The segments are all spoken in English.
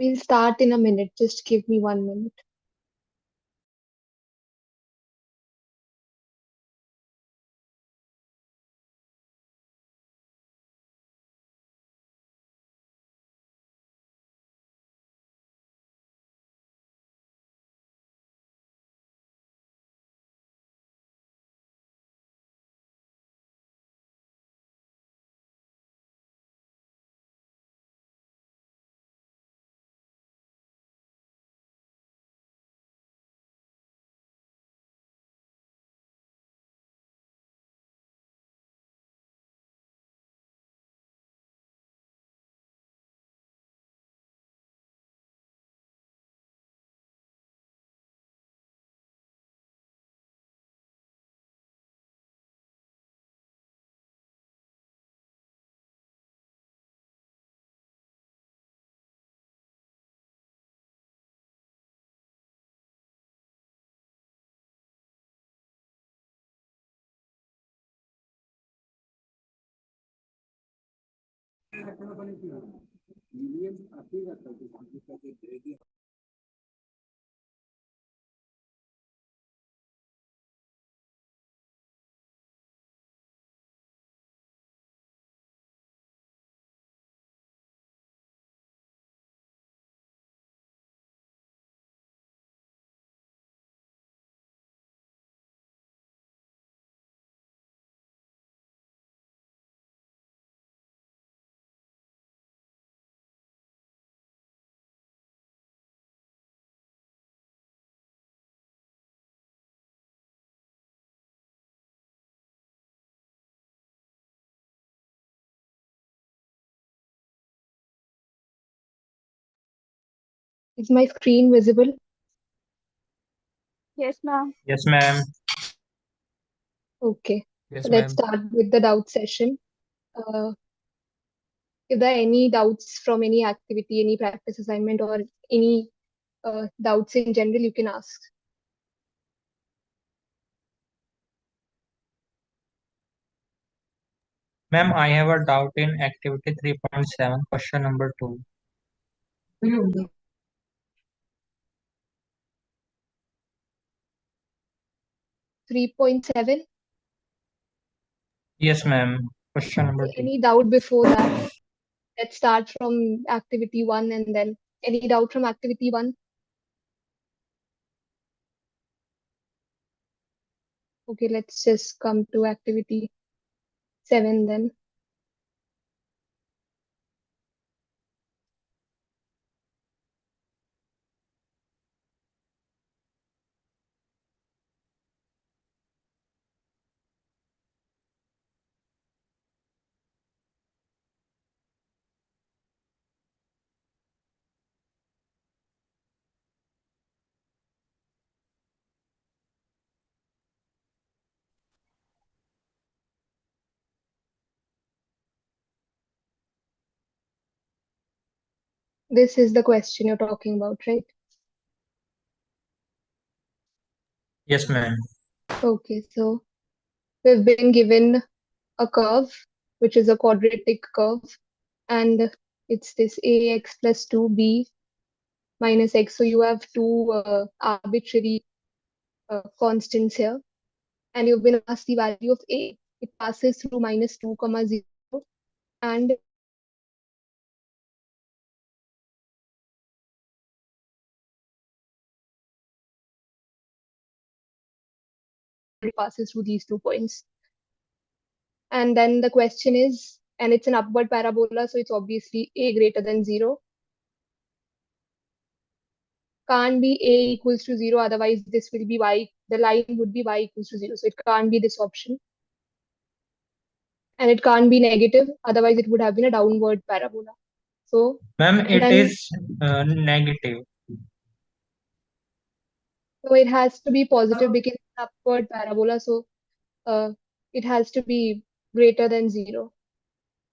We'll start in a minute. Just give me 1 minute. Is my screen visible? Yes, ma'am. Yes, ma'am. Okay. Yes, So let's ma'am. start with the doubt session. Uh, if there are any doubts from any activity, any practice assignment, or any doubts in general, you can ask. Ma'am, I have a doubt in activity 3.7, question number 2. 3.7. Yes, ma'am. Question number 2. Any doubt before that? Let's start from activity 1 and then any doubt from activity 1? Okay, let's just come to activity 7 then. This is the question you're talking about, right? Yes, ma'am. Okay, so we've been given a curve, which is a quadratic curve, and it's this ax plus 2b minus x. So you have two arbitrary constants here, and you've been asked the value of a. It passes through minus 2 comma 0, and it passes through these 2 points. And then the question is, and it's an upward parabola, so it's obviously a greater than 0. Can't be a equals to 0, otherwise this will be y, the line would be y equals to 0. So it can't be this option. And it can't be negative, otherwise it would have been a downward parabola. So, Ma'am, and it then is negative. so it has to be positive because it's an upward parabola. So uh, it has to be greater than 0.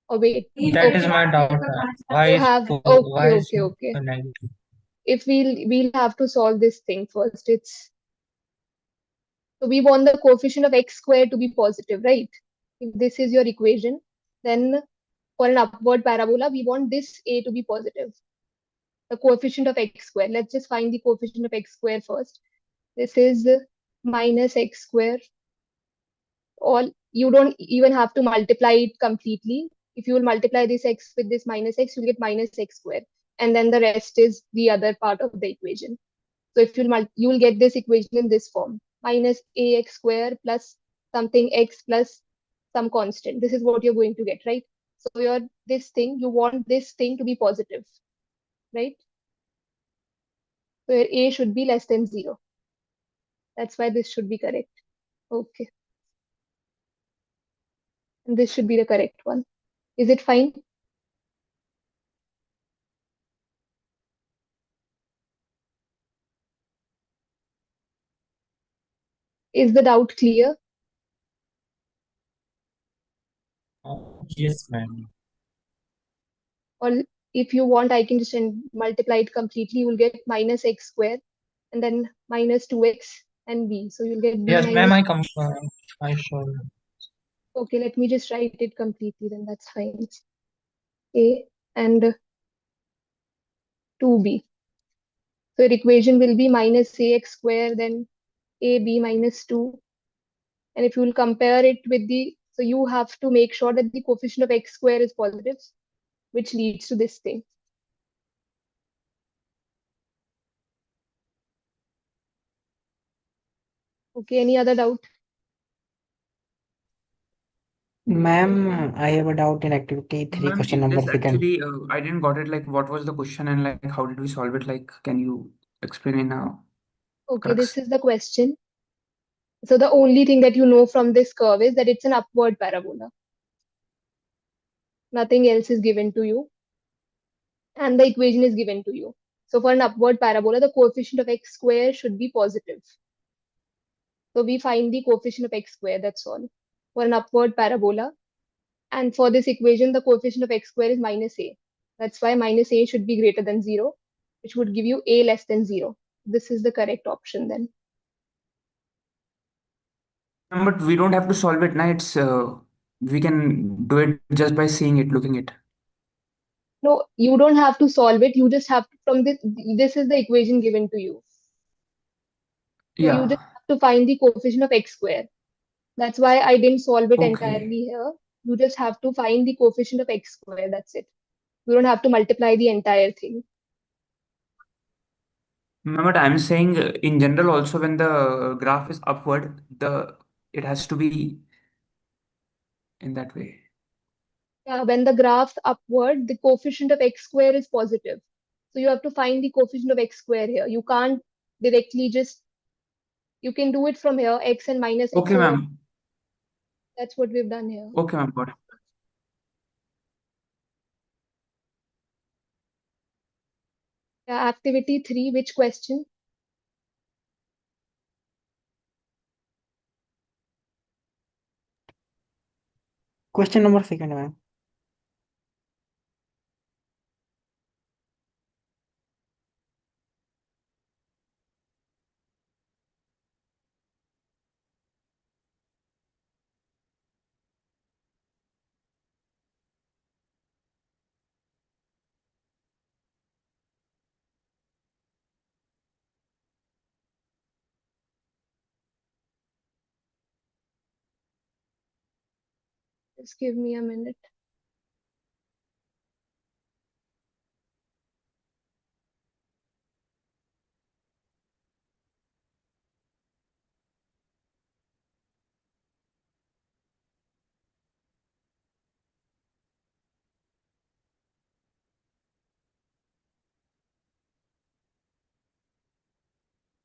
Or wait, That is okay. my doubt. Why You is have why okay, is okay, okay. negative? If we'll have to solve this thing first. It's so we want the coefficient of x squared to be positive, right? If this is your equation, then for an upward parabola, we want this a to be positive. the coefficient of x square. Let's just find the coefficient of x square first. This is minus x square. All you don't even have to multiply it completely. If you will multiply this x with this minus x, you'll get minus x square. And then the rest is the other part of the equation. So if you'll get this equation in this form, minus ax square plus something x plus some constant. This is what you're going to get, right? So you want this thing to be positive, right? So your a should be less than 0. That's why this should be correct. Okay. And this should be the correct one. Is it fine? Is the doubt clear? Yes, ma'am. Or if you want, I can just multiply it completely. You will get minus x square and then minus 2x and b. So you'll get b Yes, ma'am. minus. I show you. Okay, let me just write it completely, then that's fine. A and 2b. So your equation will be minus ax square, then ab minus 2. And if you will compare it with so you have to make sure that the coefficient of x square is positive, which leads to this thing. Okay, any other doubt? Ma'am, I have a doubt in activity 3, Ma'am, question in number this second. actually, I didn't got it. Like, what was the question and like, how did we solve it? Like, can you explain in a Okay, crux? this is the question. So the only thing that you know from this curve is that it's an upward parabola. Nothing else is given to you. And the equation is given to you. So for an upward parabola, the coefficient of x square should be positive. So we find the coefficient of x square, that's all. For an upward parabola. And for this equation, the coefficient of x square is minus a. That's why minus a should be greater than 0, which would give you a less than 0. This is the correct option then. But we don't have to solve it now. It's we can do it just by seeing it, looking it. No, you don't have to solve it. You just have to, from this is the equation given to you. So you Yeah. just have to find the coefficient of x square. That's why I didn't solve it Okay. entirely here. You just have to find the coefficient of x square. That's it. You don't have to multiply the entire thing. But I'm saying in general also when the graph is upward, the it has to be in that way. When the graph's upward, the coefficient of x square is positive. So you have to find the coefficient of x square here. You can't directly you can do it from here, x and minus x. Okay, So ma'am. that's what we've done here. Okay, ma'am. Got it. Activity 3, which question? Question number second, ma'am. Just give me a minute.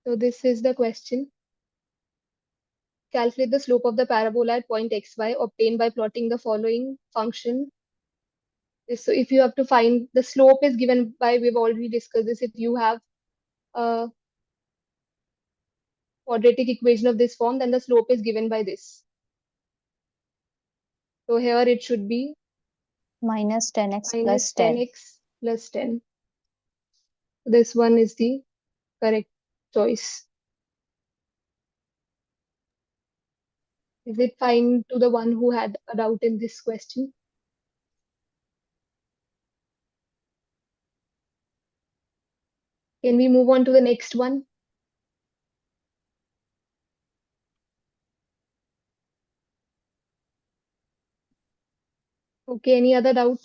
So this is the question. Calculate the slope of the parabola at point xy obtained by plotting the following function. So if you have to find the slope is given by, we've already discussed this, if you have a quadratic equation of this form, then the slope is given by this. So here it should be minus 10x minus plus 10. 10x plus 10. This one is the correct choice. Is it fine to the one who had a doubt in this question? Can we move on to the next one? Okay, any other doubt?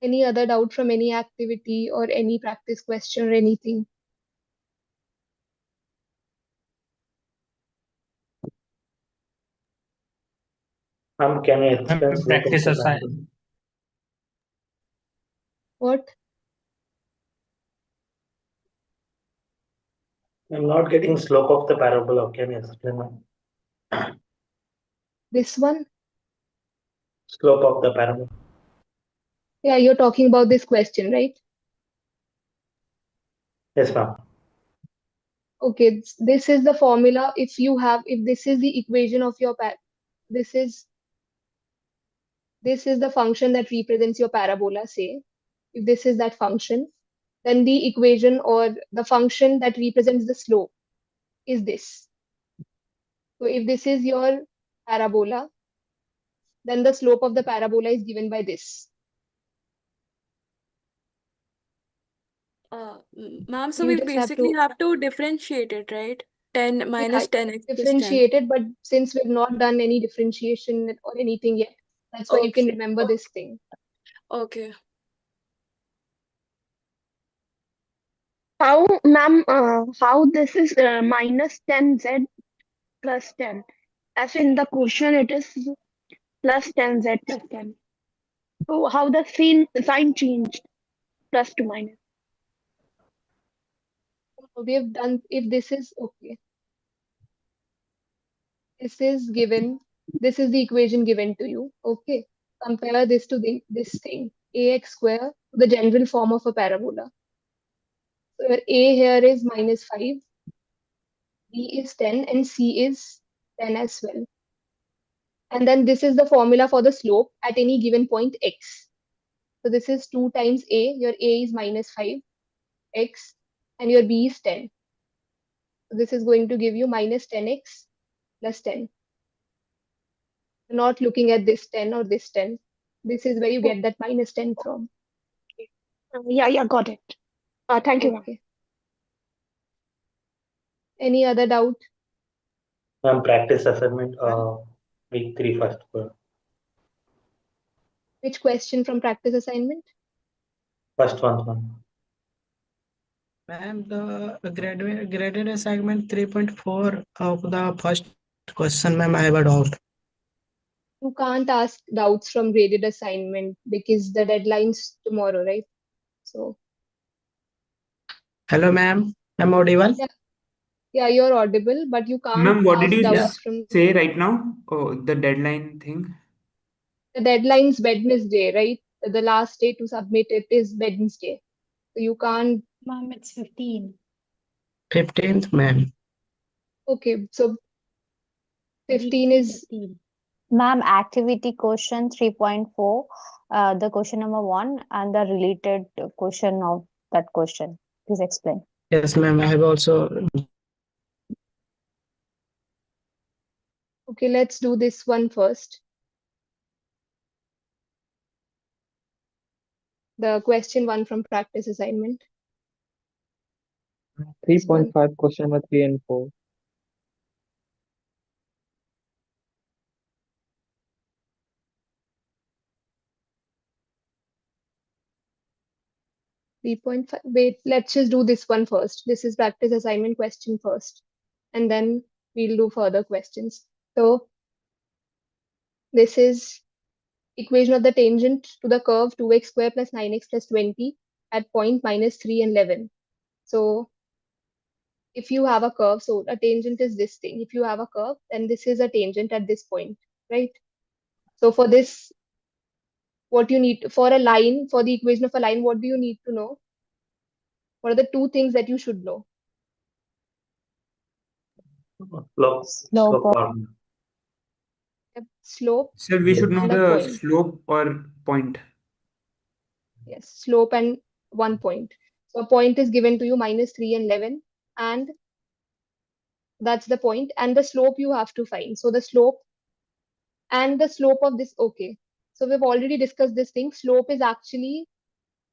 Any other doubt from any activity or any practice question or anything? Can you explain Ma'am, slope of practice the assign. parabola? What? I'm not getting slope of the parabola. Can you explain that? This one? Slope of the parabola. Yeah, you're talking about this question, right? Yes, ma'am. Okay, this is the formula. If this is the equation of your this is the function that represents your parabola, say. If this is that function, then the equation or the function that represents the slope is this. So if this is your parabola, then the slope of the parabola is given by this. Ma'am, so You we just have basically to have to differentiate it, right? 10 minus 10x plus 10. differentiate it, but since we've not done any differentiation or anything yet, that's why you can Okay. remember this thing. Okay. How, ma'am, how this is minus 10z plus 10? As in the question, it is plus 10z plus 10. So how the sign changed? Plus to minus. We have done, if this is okay, this is given, this is the equation given to you. Okay, compare this to this thing, ax square, the general form of a parabola. So your a here is minus 5, b is 10, and c is 10 as well. And then this is the formula for the slope at any given point x. So this is 2 times a, your a is minus 5, x, and your b is 10. So this is going to give you minus 10x plus 10. Not looking at this 10 or this 10. This is where you get that minus 10 from. Yeah, got it. Thank you, ma'am. Okay. Any other doubt? Ma'am, practice assignment, week 3 first. Which question from practice assignment? First one, ma'am. Ma'am, the graded assignment 3.4 of the first question, ma'am, I have a doubt. You can't ask doubts from graded assignment because the deadline's tomorrow, right? So Hello, ma'am. I'm audible? yeah, you're audible, but you can't Ma'am, what ask did you doubts from say right now? Oh, the deadline thing. the deadline's Wednesday, right? The last day to submit it is Wednesday. So you can't. Ma'am, it's 15. 15th, ma'am. Okay, so Week 15 is 15. Ma'am, activity question 3.4, the question number 1 and the related question of that question. Please explain. Yes, ma'am. I have also. okay. Let's do this one first. The question 1 from practice assignment. 3.5 question number 3 and 4. Wait, let's just do this one first. This is practice assignment question first, and then we'll do further questions. So this is equation of the tangent to the curve 2x square plus 9x plus 20 at point minus 3 and 11. So if you have a curve, so a tangent is this thing. If you have a curve, then this is a tangent at this point, right? So for this, what you need for a line, for the equation of a line, what do you need to know? What are the two things that you should know? Slope formula. Slope So we should know and a the point. slope or point. Yes, slope and 1 point. So a point is given to you minus 3 and 11, and That's the point. And the slope you have to find. So the slope and the slope of this, okay. So we've already discussed this thing. Slope is actually,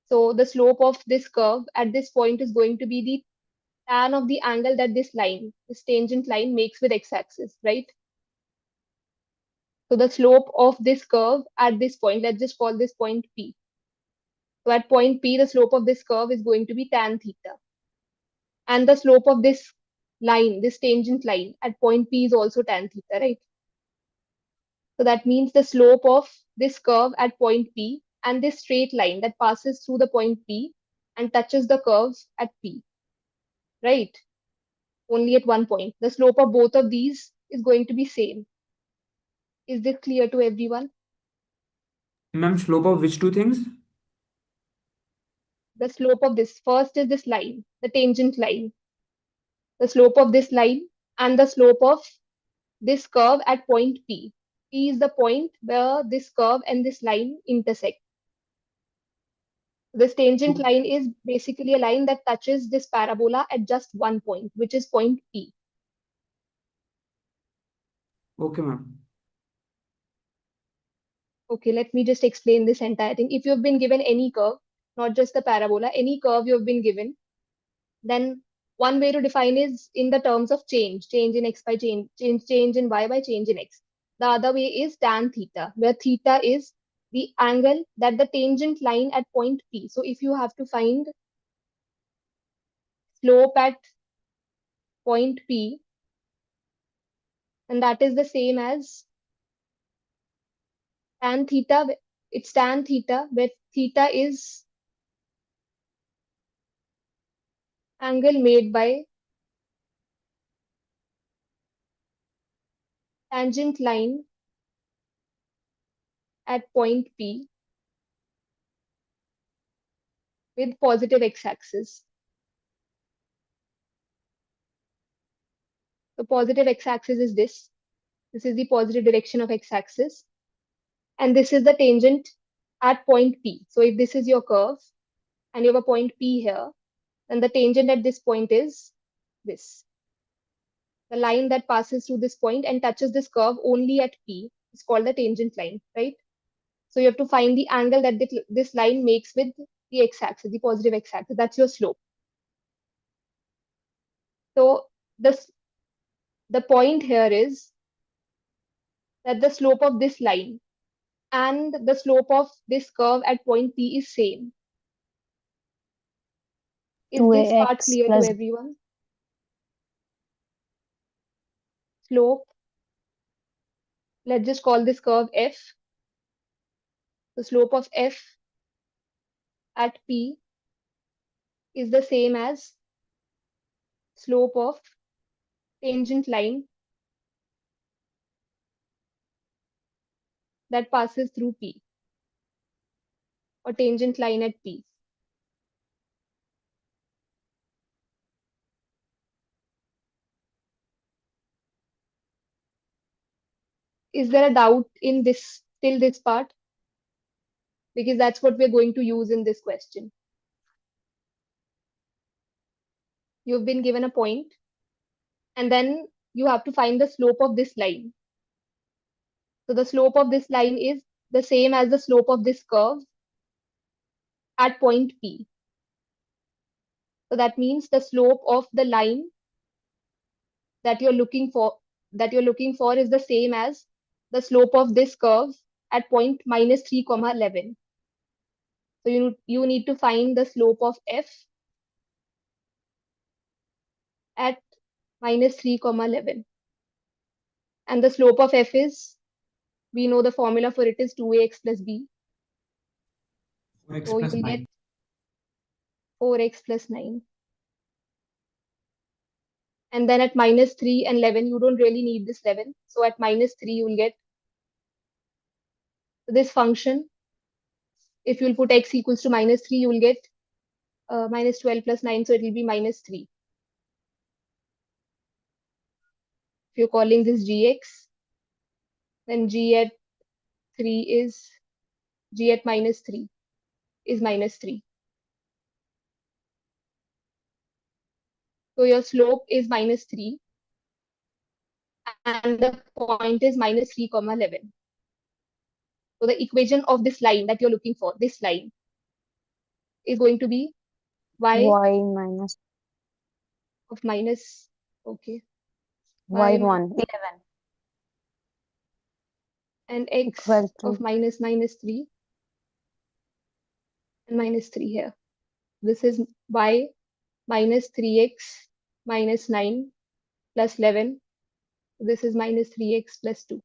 so the slope of this curve at this point is going to be the tan of the angle that this tangent line makes with x-axis, right? So the slope of this curve at this point, let's just call this point P. So at point P, the slope of this curve is going to be tan theta. And the slope of this line, this tangent line at point P is also tan theta, right? So that means the slope of this curve at point P and this straight line that passes through the point P and touches the curve at P, right? Only at one point. The slope of both of these is going to be same. Is this clear to everyone? Ma'am, slope of which two things? The slope of this, first is this line, the tangent line. The slope of this line and the slope of this curve at point P. P is the point where this curve and this line intersect. This tangent line is basically a line that touches this parabola at just one point, which is point P. Okay, ma'am. Okay, let me just explain this entire thing. If you've been given any curve, not just the parabola, any curve you've been given, then one way to define is in the terms of change in x by change in y by change in x. The other way is tan theta, where theta is the angle that the tangent line at point P. So if you have to find slope at point P, and that is the same as tan theta. It's tan theta, where theta is angle made by tangent line at point P with positive x-axis. The positive x-axis is this. This is the positive direction of x-axis. And this is the tangent at point P. So if this is your curve and you have a point P here, then the tangent at this point is this. The line that passes through this point and touches this curve only at P is called the tangent line, right? So you have to find the angle that this line makes with the x-axis, the positive x-axis. That's your slope. So the point here is that the slope of this line and the slope of this curve at point P is same. Is this part 2ax clear to plus everyone? Slope, let's just call this curve F. The slope of F at P is the same as slope of tangent line that passes through P, or tangent line at P. Is there a doubt in this till this part? Because that's what we're going to use in this question. You've been given a point, and then you have to find the slope of this line. So the slope of this line is the same as the slope of this curve at point P. So that means the slope of the line that you're looking for is the same as the slope of this curve at point -3, 11. So you need to find the slope of F at -3, 11. And the slope of F is, we know the formula for it is 2ax plus b. 4x So you plus will 9. get 4x plus 9. And then at -3 and 11, you don't really need this 11. So at -3, you will get this function. If you'll put x equals to -3, you will get -12 plus 9, so it will be -3. If you're calling this gx, then g at -3 is -3. So your slope is -3, and the point is minus 3 comma 11. So the equation of this line that you're looking for, this line, is going to be y Y minus of minus, okay, Y1, 11 and x equal of to minus 3 and minus 3 here. This is y minus 3x minus 9 plus 11. This is minus 3x plus 2.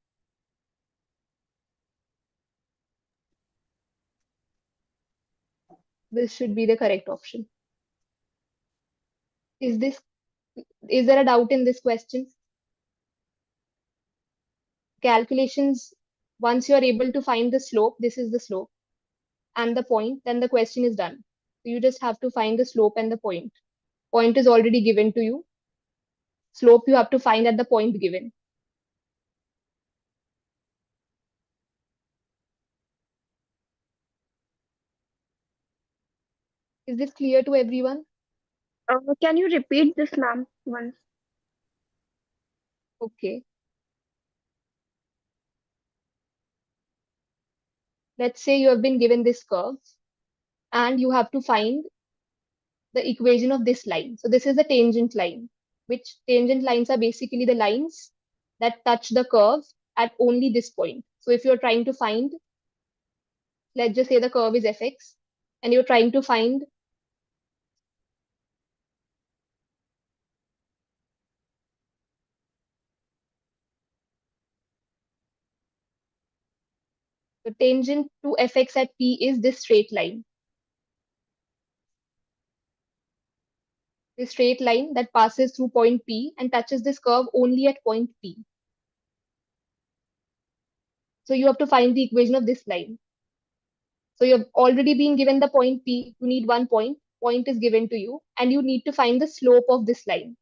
This should be the correct option. Is there a doubt in this question? Calculations, once you are able to find the slope, this is the slope, and the point, then the question is done. So you just have to find the slope and the point. Point is already given to you. Slope you have to find at the point given. Is this clear to everyone? Can you repeat this, ma'am, once? Okay. Let's say you have been given this curve and you have to find the equation of this line. So this is the tangent line, which tangent lines are basically the lines that touch the curve at only this point. So if you're trying to find, let's just say the curve is fx, and you're trying to find the tangent to fx at p is this straight line. This straight line that passes through point P and touches this curve only at point P. So you have to find the equation of this line. So you've already been given the point P, you need one point, point is given to you, and you need to find the slope of this line,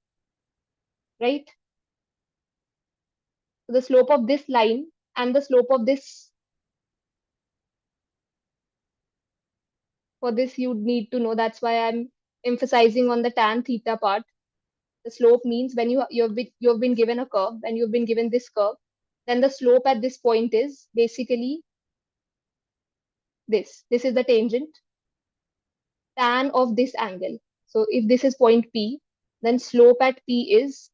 right? So the slope of this line and the slope of this, for this you need to know, that's why I'm emphasizing on the tan theta part. The slope means when you've been given a curve and you've been given this curve, then the slope at this point is basically this. This is the tangent tan of this angle. So if this is point P, then slope at P is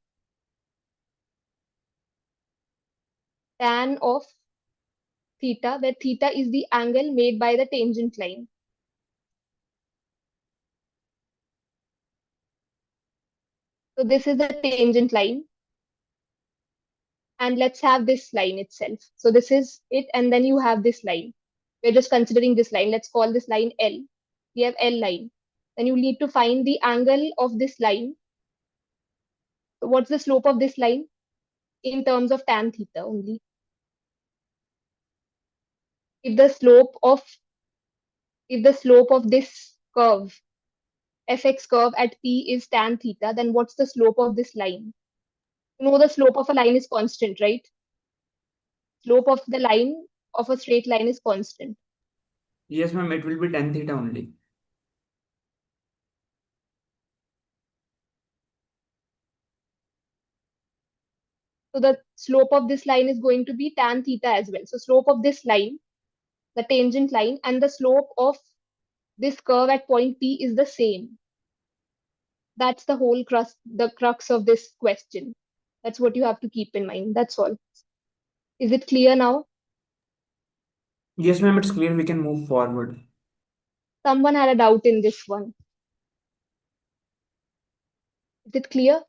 tan of theta, where theta is the angle made by the tangent line. So this is the tangent line. And let's have this line itself. So this is it, and then you have this line. We're just considering this line. Let's call this line L. We have L line. Then you need to find the angle of this line. So what's the slope of this line in terms of tan theta only? If the slope of this curve, fx curve at P is tan theta, then what's the slope of this line? You know the slope of a line is constant, right? Slope of the line of a straight line is constant. Yes, ma'am, it will be tan theta only. So the slope of this line is going to be tan theta as well. So slope of this line, the tangent line, and the slope of this curve at point P is the same. That's the whole crux of this question. That's what you have to keep in mind. That's all. Is it clear now? Yes, ma'am, it's clear. We can move forward. Someone had a doubt in this one. Is it clear?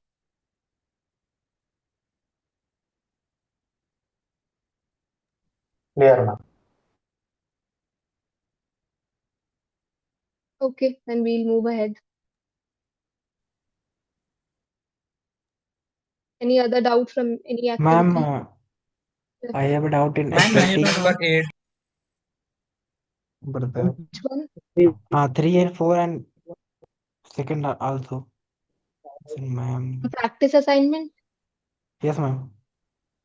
Clear, ma'am. Okay, then we'll move ahead. Any other doubt from any activity? Ma'am, I have a doubt in Ma'am, I have activity a doubt. 8. brother. Which one? 3 and 4 and second also. So, ma'am. Practice assignment? Yes, ma'am.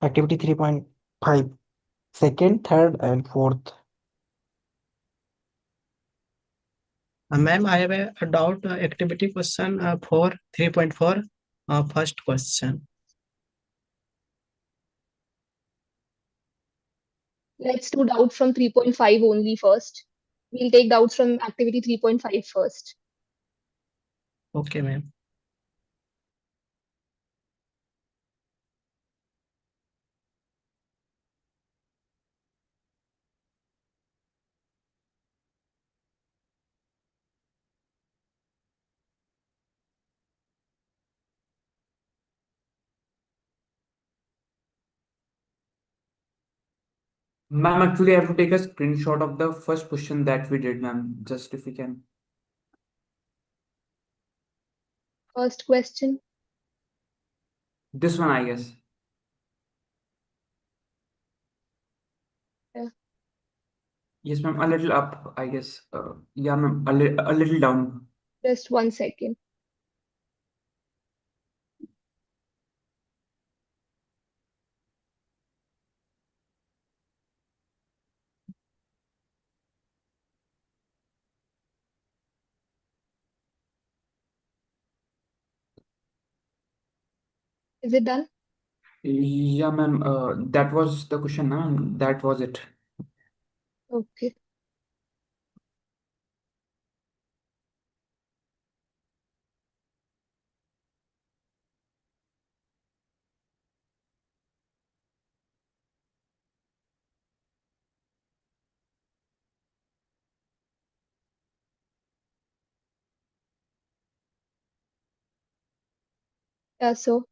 Activity 3.5. Second, third, and fourth. Ma'am, I have a doubt. Activity question 3.4. First question. Let's do doubts from 3.5 only first. We'll take doubts from activity 3.5 first. Okay, ma'am. Ma'am, actually, I have to take a screenshot of the first question that we did, ma'am. Just if we can. First question. This one, I guess. Yeah. Yes, ma'am. A little up, I guess. Yeah, ma'am. A little down. Just 1 second. Is it done? Yeah, ma'am. That was the question, ma'am. That was it. Okay. Yeah, so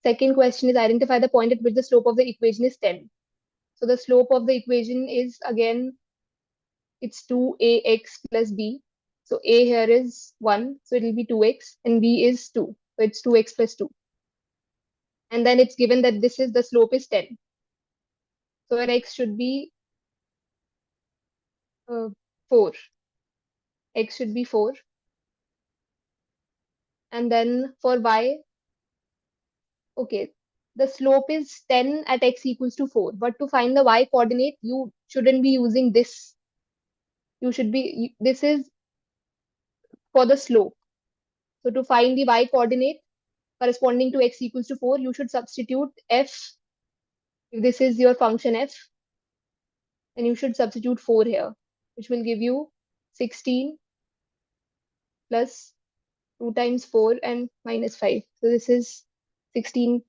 second question is identify the point at which the slope of the equation is 10. So the slope of the equation is again, it's 2ax plus b. So a here is 1, so it will be 2x, and b is 2. So it's 2x plus 2. And then it's given that this is the slope is 10. So our x should be 4. X should be 4. And then for y, okay, the slope is 10 at x equals to 4. But to find the y coordinate, you shouldn't be using this. This is for the slope. So to find the y coordinate corresponding to x equals to 4, you should substitute f. If this is your function f, then you should substitute 4 here, which will give you 16 plus 2 times 4 and minus 5. So this is 16,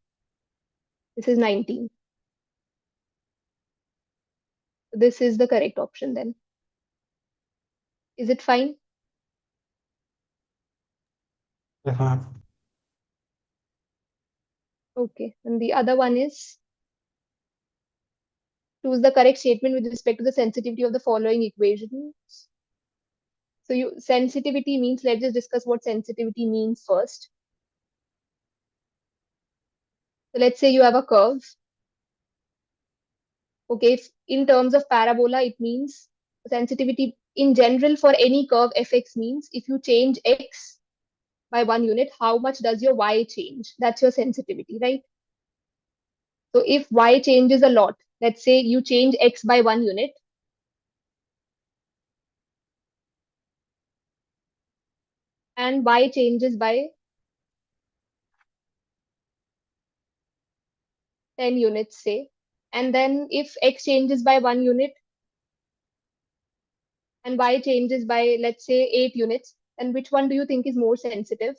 this is 19. This is the correct option then. Is it fine? Yes, ma'am. Okay. And the other one is choose the correct statement with respect to the sensitivity of the following equations. So sensitivity means, let's just discuss what sensitivity means first. So let's say you have a curve. Okay, in terms of parabola, it means sensitivity in general for any curve fx means if you change x by 1 unit, how much does your y change? That's your sensitivity, right? So if y changes a lot, let's say you change x by 1 unit, and y changes by 10 units, say, and then if x changes by 1 unit and y changes by, let's say, 8 units, then which one do you think is more sensitive?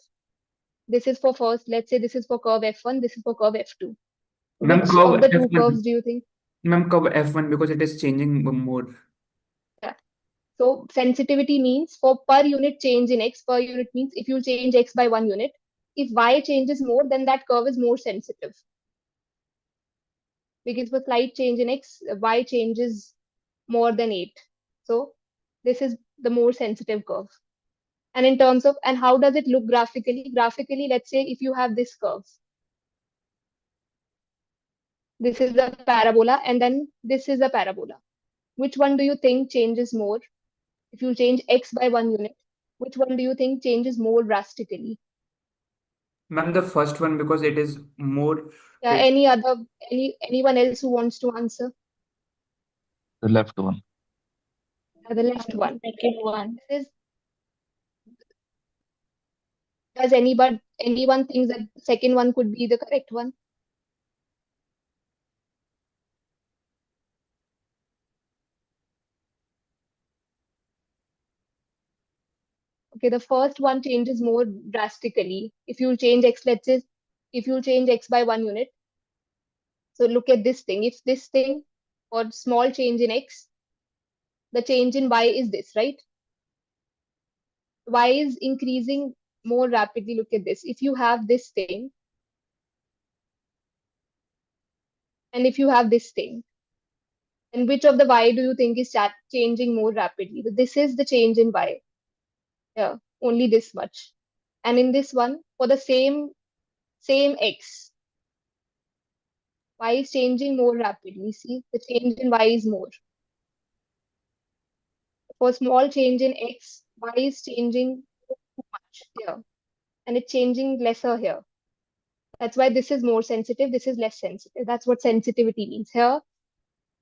This is for first, let's say this is for curve f1, this is for curve f2. Ma'am, Which curve of the two F1. curves do you think? Ma'am, curve F1 because it is changing more. Yeah. So sensitivity means for per unit change in x, per unit means if you change x by 1 unit, if y changes more, then that curve is more sensitive. Because for slight change in x, y changes more than 8. So this is the more sensitive curve. And in terms of, and how does it look graphically? Graphically, let's say if you have this curve, this is a parabola, and then this is a parabola. Which one do you think changes more? If you change x by 1 unit, which one do you think changes more drastically? Ma'am, the first one because it is more. Yeah, anyone else who wants to answer? The left one. The left one. Second one. Does anyone think that the second one could be the correct one? Okay, the first one changes more drastically. If you change x, let's say, if you change x by 1 unit. So look at this thing. If this thing or small change in x, the change in y is this, right? Y is increasing more rapidly. Look at this. If you have this thing, and if you have this thing, and which of the y do you think is changing more rapidly? So this is the change in y. Yeah, only this much. And in this one, for the same x, y is changing more rapidly. See, the change in y is more. For small change in x, y is changing too much here, and it's changing lesser here. That's why this is more sensitive, this is less sensitive. That's what sensitivity means. Here,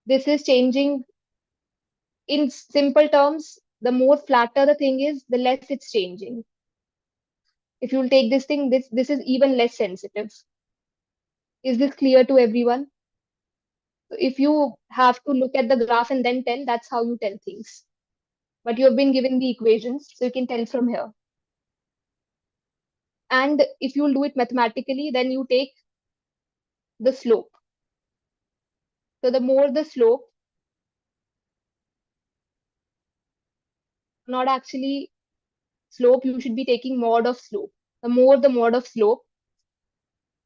this is changing. In simple terms, the more flatter the thing is, the less it's changing. If you'll take this thing, this is even less sensitive. Is this clear to everyone? So if you have to look at the graph and then tell, that's how you tell things. But you have been given the equations, so you can tell from here. And if you'll do it mathematically, then you take the slope. So the more the slope, not actually slope, you should be taking mod of slope. The more the mod of slope,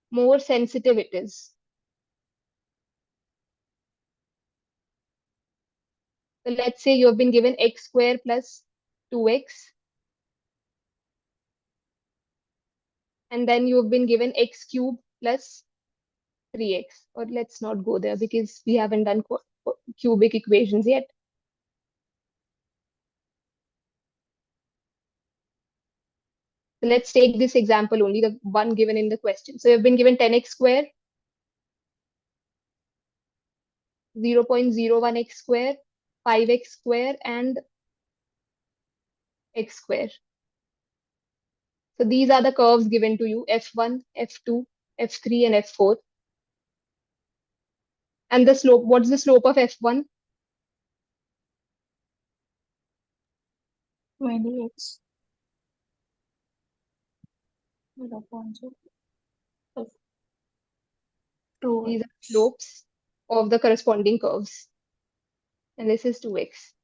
more sensitive it is. So let's say you have been given x square plus 2x. And then you have been given x cube plus 3x. Or let's not go there because we haven't done cubic equations yet. So let's take this example only, the one given in the question. So you've been given 10x square, 0.01x square, 5x square, and x square. So these are the curves given to you, f1, f2, f3, and f4. And the slope, what's the slope of f1? 20x. 0.2. These are slopes of the corresponding curves. And this is 2x.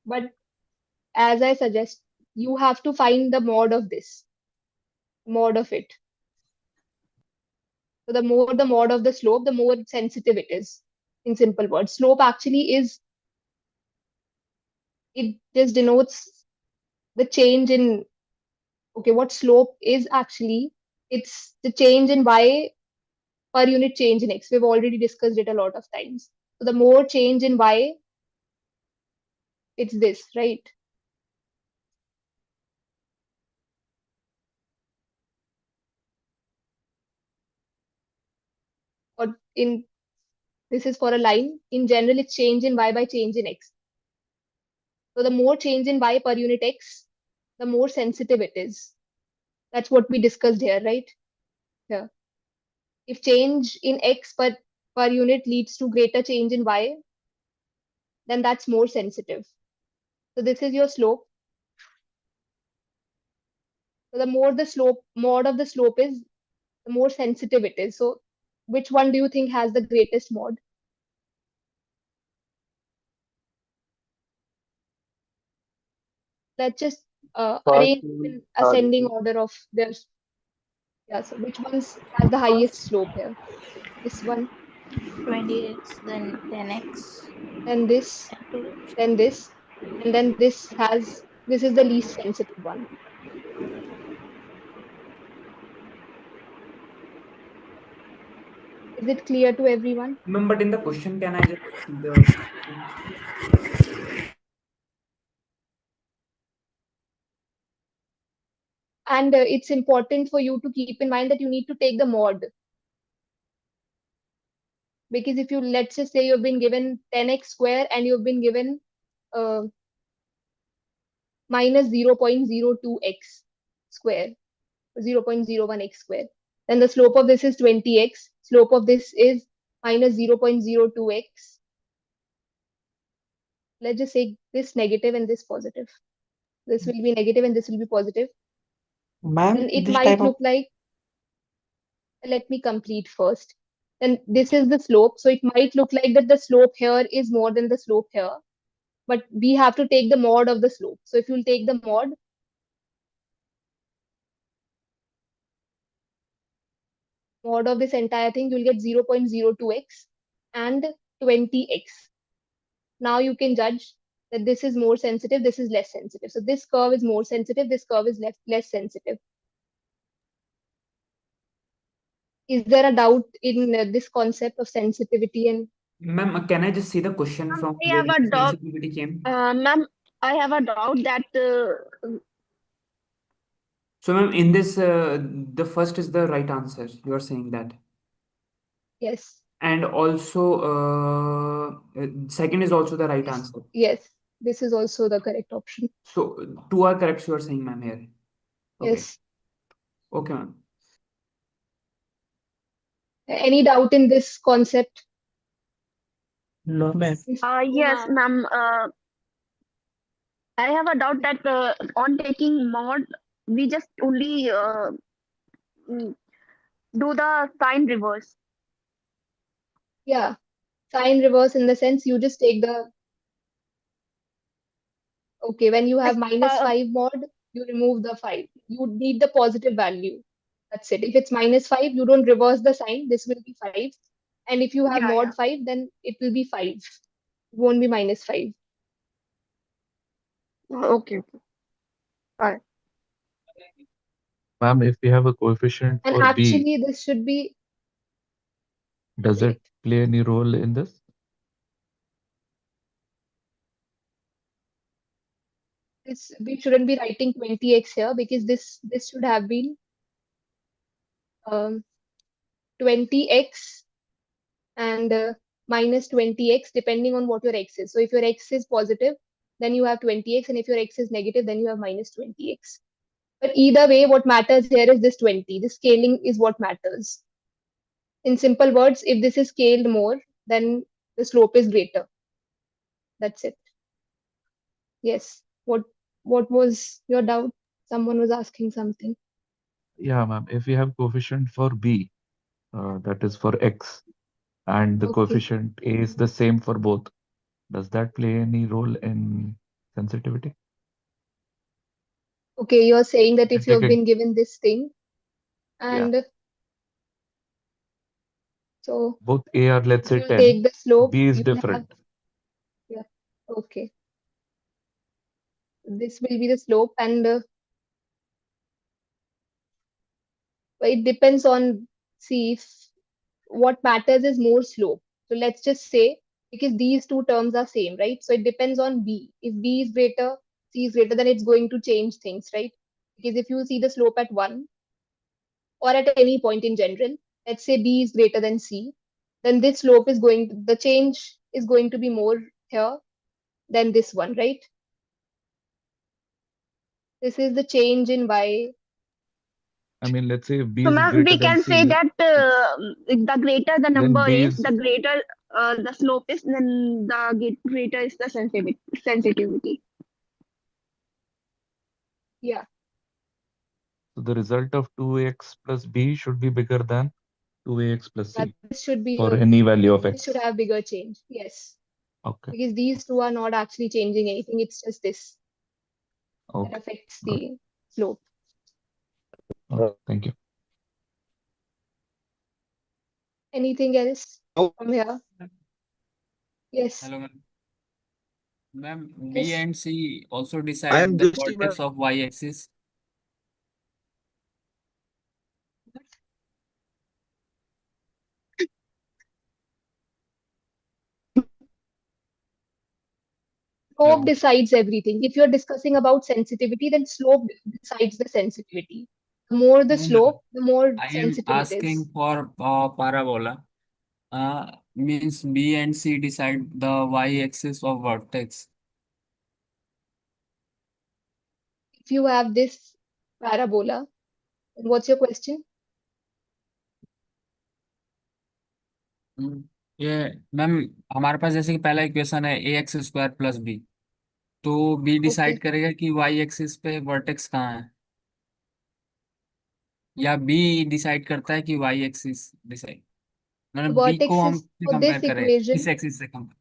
But as I suggest, you have to find the mod of this, mod of it. So the more the mod of the slope, the more sensitive it is. In simple words, slope actually is, it just denotes the change in, okay, what slope is actually, it's the change in y per unit change in x. We've already discussed it a lot of times. So the more change in y, it's this, right? Or in, this is for a line. In general, it's change in y by change in x. So the more change in y per unit x, the more sensitive it is. That's what we discussed here, right? Here. If change in x per unit leads to greater change in y, then that's more sensitive. So this is your slope. So the more the slope, mod of the slope is, the more sensitive it is. So which one do you think has the greatest mod? Let's just arrange in ascending order of their, yeah, so which ones has the highest slope here? This one, 20x, then 10x, then this, and 2x. then this, and then this has, this is the least sensitive one. Is it clear to everyone? But in the question, can I just see the And it's important for you to keep in mind that you need to take the mod. Because if you, let's just say you've been given 10x square and you've been given minus 0.02x square, 0.01x square, then the slope of this is 20x, slope of this is minus 0.02x. Let's just say this negative and this positive. This will be negative and this will be positive. Ma'am, Then it this might type of look like, let me complete first. Then this is the slope. So it might look like that the slope here is more than the slope here. But we have to take the mod of the slope. So if you'll take the mod of this entire thing, you'll get 0.02x and 20x. Now you can judge that this is more sensitive, this is less sensitive. So this curve is more sensitive, this curve is less sensitive. Is there a doubt in this concept of sensitivity? And Ma'am, can I just see the question Ma'am, from I where have the a doubt. sensitivity came? Ma'am, I have a doubt that So, ma'am, in this, the first is the right answer. You are saying that. yes, And also, second is also the right yes, answer. yes, this is also the correct option. So, two are correct, you are saying, ma'am, here. Okay. Yes. Okay, ma'am. Any doubt in this concept? no, ma'am. yes, ma'am. I have a doubt that on taking mod, we just only mm, do the sign reverse. Yeah, sign reverse in the sense you just take the, okay, when you have minus 5 mod, you remove the 5. You need the positive value. That's it. If it's minus 5, you don't reverse the sign. This will be 5. And if you have Yeah, mod 5, then it will be 5. It won't be minus 5. Okay. Ma'am, if we have a coefficient And for B, actually, this should be does it correct. play any role in this? We shouldn't be writing 20x here because this should have been 20x and minus 20x depending on what your x is. So if your x is positive, then you have 20x, and if your x is negative, then you have minus 20x. But either way, what matters here is this 20. The scaling is what matters. In simple words, if this is scaled more, then the slope is greater. That's it. Yes. What was your doubt? Someone was asking something. Yeah, ma'am. If we have coefficient for B, that is for X, and the Okay. coefficient A is the same for both, does that play any role in sensitivity? Okay, you're saying that if you Take have a, been given this thing, yeah, and so both A are, let's if say, you'll 10, take the slope, B is you will have, different. yeah, okay. This will be the slope, and it depends on, see, if what matters is more slope. So let's just say, because these two terms are same, right? So it depends on B. If B is greater, C is greater, then it's going to change things, right? Because if you see the slope at 1 or at any point in general, let's say B is greater than C, then this slope is the change is going to be more here than this one, right? This is the change in Y. I mean, let's say if B So, is ma'am, greater we than can say C, that the greater the then number B is, is, the greater the slope is, then the greater is the sensitivity. Yeah, so the result of 2x plus B should be bigger than 2ax plus that C this should be for any value of this should x. have bigger change. Yes, Okay, because these two are not actually changing anything. It's just this that okay, affects got the slope. thank you. Anything else from here? Yes, Hello, ma'am. Ma'am, B yes. and C also I decide am the just vertex of y-axis. Slope Hello. decides everything. If you're discussing about sensitivity, then slope decides the sensitivity. The more the No, ma'am. slope, the more I am sensitive it is. asking for parabola. Means B and C decide the y-axis of vertex. If you have this parabola, then what's your question? ये ma'am हमारे पास जैसे कि पहला equation है ए x square plus B, तो B Okay. Decide करेगा कि Y axis पे वर्टेक्स कहाँ है, या बी डिसाइड करता है कि वाई एक्सिस डिसाइड, The मतलब बी को vertex हम is किससे for कंपेयर this करें, equation. किस एक्सिस से कंपेयर?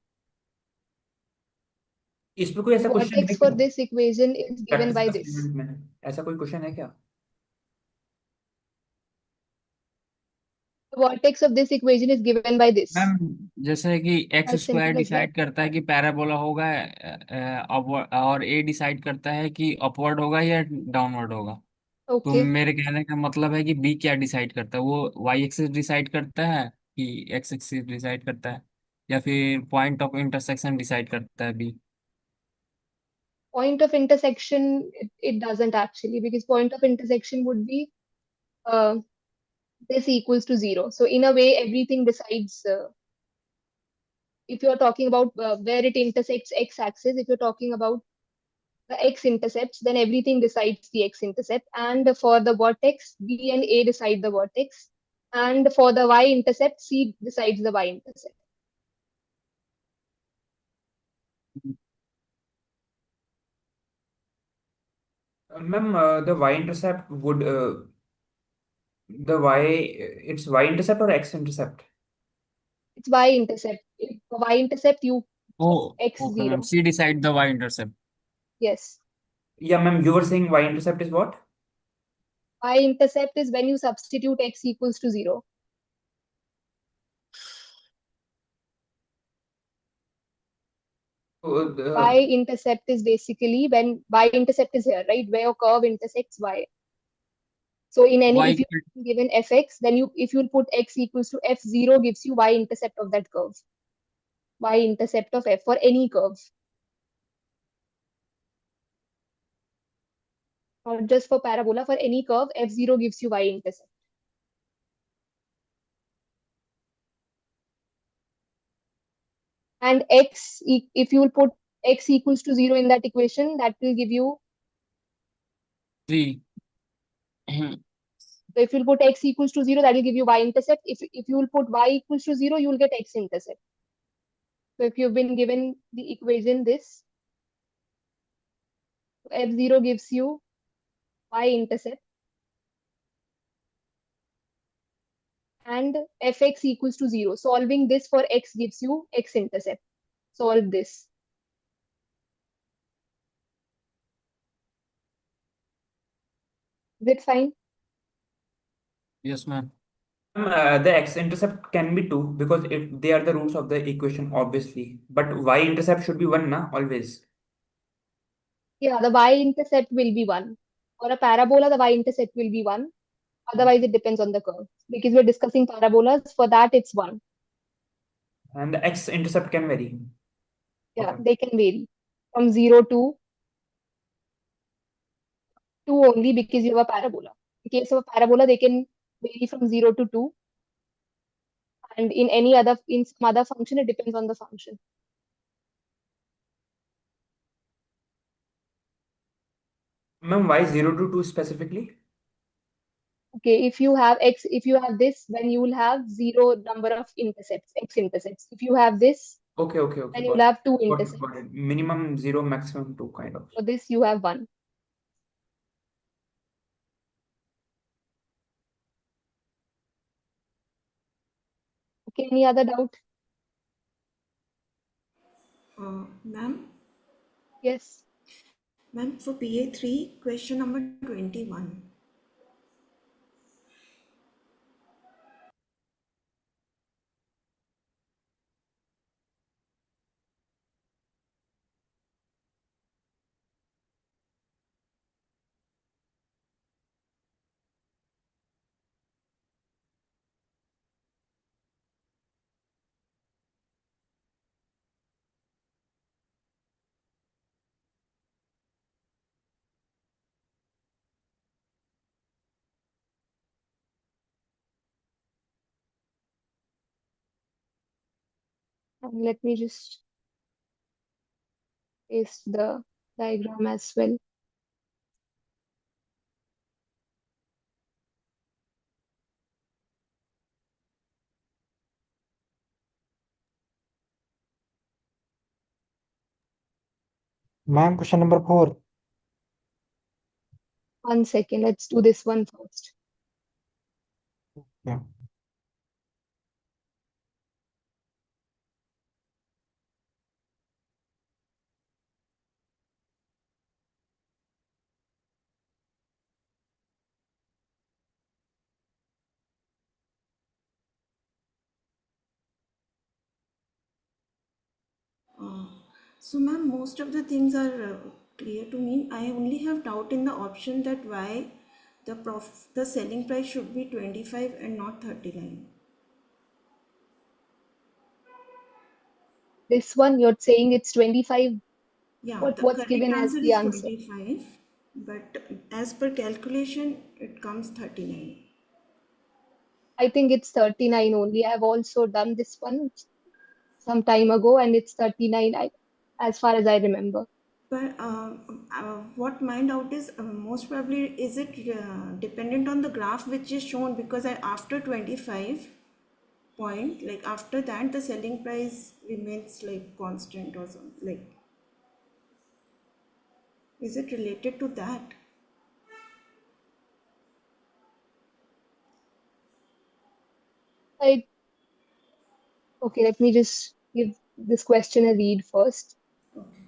इस पे कोई ऐसा क्वेश्चन है Vertex for क्या this equation is given by practice this. Assignment में? ऐसा कोई क्वेश्चन है क्या? The vertex of this equation is given by this. Ma'am जैसे कि x As square simple as that. Decide करता है कि पैराबोला होगा और ए डिसाइड करता है कि अपवर्ड होगा या डाउनवर्ड होगा। तो Okay. मेरे कहने का मतलब है कि बी क्या डिसाइड करता है, वो वाई एक्सिस डिसाइड करता है कि एक्स एक्सिस डिसाइड करता है, या फिर पॉइंट ऑफ इंटरसेक्शन डिसाइड करता है B? Point of intersection, it doesn't actually, because point of intersection would be uh, this equals to 0. So in a way, everything decides. If you're talking about where it intersects x-axis, if you're talking about the x-intercepts, then everything decides the x-intercept. And for the vertex, B and A decide the vertex. And for the y-intercept, C decides the y-intercept. Ma'am, the y-intercept would the it's y-intercept or x-intercept? It's y-intercept. If the y-intercept, you oh okay ma'am, x0. See decide the Y intercept. Yes. Yeah, ma'am, you were saying y-intercept is what? Y-intercept is when you substitute x equals to 0. So Y-intercept is basically when y-intercept is here, right? Where your curve intersects y. So in any, Y if you given fx, then if you put x equals to f0 gives you y-intercept of that curve. Y-intercept of f for any curve. Not just for parabola, for any curve, f0 gives you y-intercept. And if you will put x equals to 0 in that equation, that will give you, three. so if you'll put x equals to 0, that will give you y-intercept. If you will put y equals to 0, you will get x-intercept. So if you've been given the equation this, f0 gives you y-intercept and fx equals to 0. Solving this for x gives you x-intercept. Solve this. Is it fine? Yes ma'am. the x-intercept can be 2 because they are the roots of the equation, obviously. But y-intercept should be 1, na, always. Yeah, the y-intercept will be 1. For a parabola, the y-intercept will be 1. Otherwise, it depends on the curve. Because we're discussing parabolas, for that it's 1. And the x-intercept can vary. Yeah, Okay. they can vary from 0 to 2 only because you have a parabola. In case of a parabola, they can vary from 0 to 2. And in some other function, it depends on the function. Ma'am, why 0 to 2 specifically? Okay, if you have this, then you will have 0 number of intercepts, x-intercepts. If you have this, Okay, then you will got have 2 it. intercepts. Got it. Minimum 0, maximum 2, kind of. For this, you have 1. Okay, any other doubt? Ma'am, Yes. ma'am, for PA3, question number 21. And let me just paste the diagram as well. Ma'am, question number 4. 1 second, let's do this one first. Yeah. Uh, so, ma'am, most of the things are clear to me. I only have doubt in the option that why the selling price should be 25 and not 39. This one, you're saying it's 25. Yeah, the What's correct given as answer the is answer? 25, but as per calculation, it comes 39. I think it's 39 only. I've also done this one some time ago, and it's 39, as far as I remember. But what my doubt is, most probably, is it dependent on the graph which is shown? Because after 25 point, like after that, the selling price remains like constant or something. Like, is it related to that? Okay, let me just give this question a read first. Okay.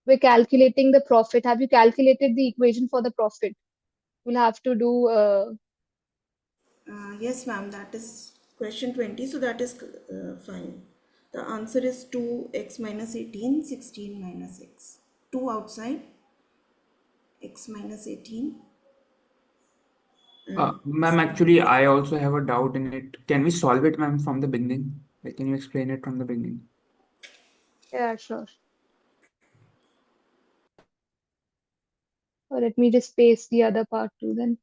We're calculating the profit. Have you calculated the equation for the profit? We'll have to do Yes, ma'am, that is question 20, so that is fine. The answer is 2x minus 18, 16 minus x. 2 outside, x minus 18. Ma'am, actually, I also have a doubt in it. Can we solve it, ma'am, from the beginning? Like, can you explain it from the beginning? yeah, sure. Or let me just paste the other part too then.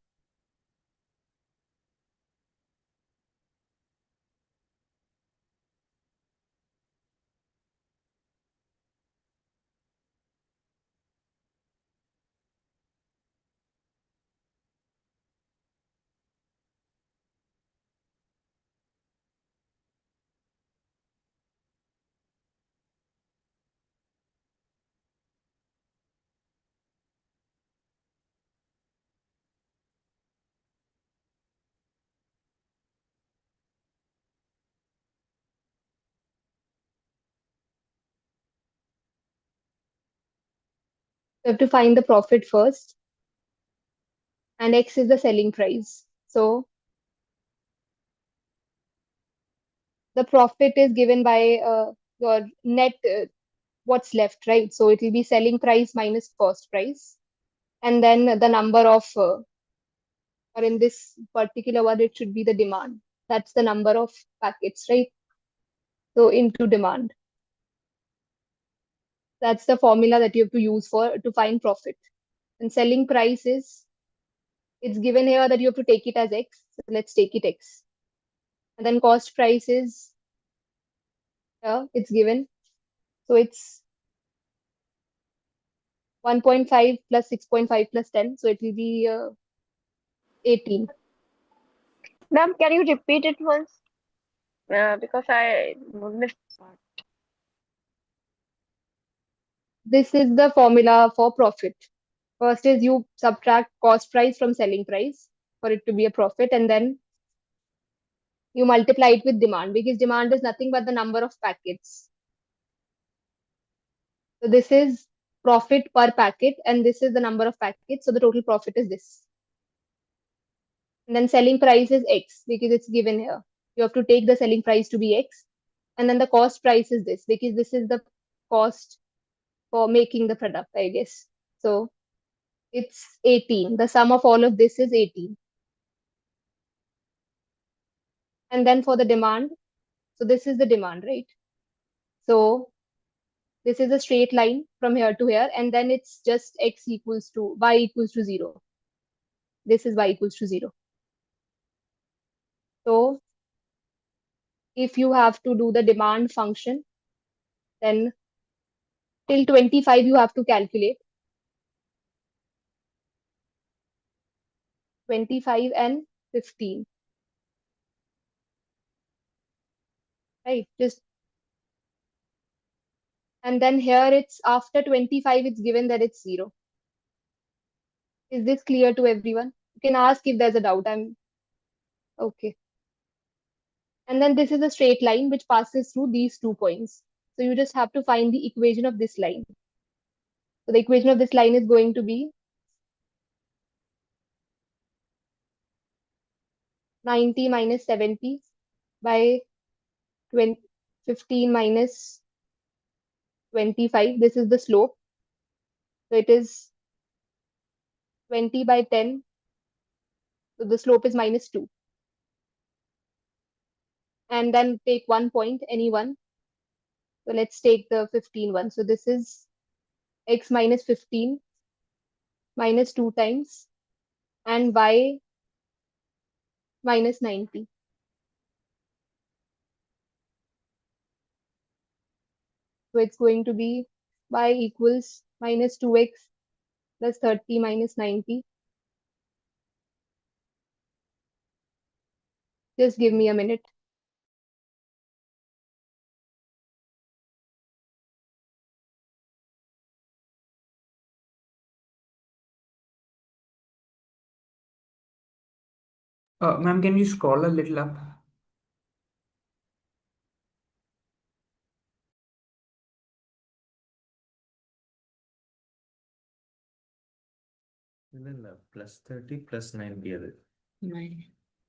We have to find the profit first, and X is the selling price. So the profit is given by your net, what's left, right? So it will be selling price minus cost price, and then the number of, or in this particular one, it should be the demand. That's the number of packets, right? So into demand. That's the formula that you have to use to find profit. And selling price is, it's given here that you have to take it as X. So let's take it X. And then cost price is, it's given. So it's 1.5 plus 6.5 plus 10. So it will be 18. Ma'am, can you repeat it once? Because I missed part. This is the formula for profit. First is you subtract cost price from selling price for it to be a profit, and then you multiply it with demand, because demand is nothing but the number of packets. So this is profit per packet, and this is the number of packets. So the total profit is this. And then selling price is X, because it's given here. You have to take the selling price to be X. And then the cost price is this, because this is the cost for making the product, I guess. So it's 18. The sum of all of this is 18. And then for the demand, so this is the demand, right? So this is a straight line from here to here, and then it's just X equals to Y equals to 0. This is Y equals to 0. So if you have to do the demand function, then till 25 you have to calculate. 25 and 15. right? And then here it's after 25, it's given that it's 0. Is this clear to everyone? You can ask if there's a doubt. Okay. And then this is a straight line which passes through these 2 points. So you just have to find the equation of this line. So the equation of this line is going to be 90 minus 70 by 15 minus 25. This is the slope. So it is 20 by 10. So the slope is minus 2. And then take 1 point, any one. So let's take the 15 one. So this is x minus 15 minus 2 times and y minus 90. So it's going to be y equals minus 2x plus 30 minus 90. Just give me a minute. Ma'am, can you scroll a little up? Plus 30 plus 90 ಅದು Nine.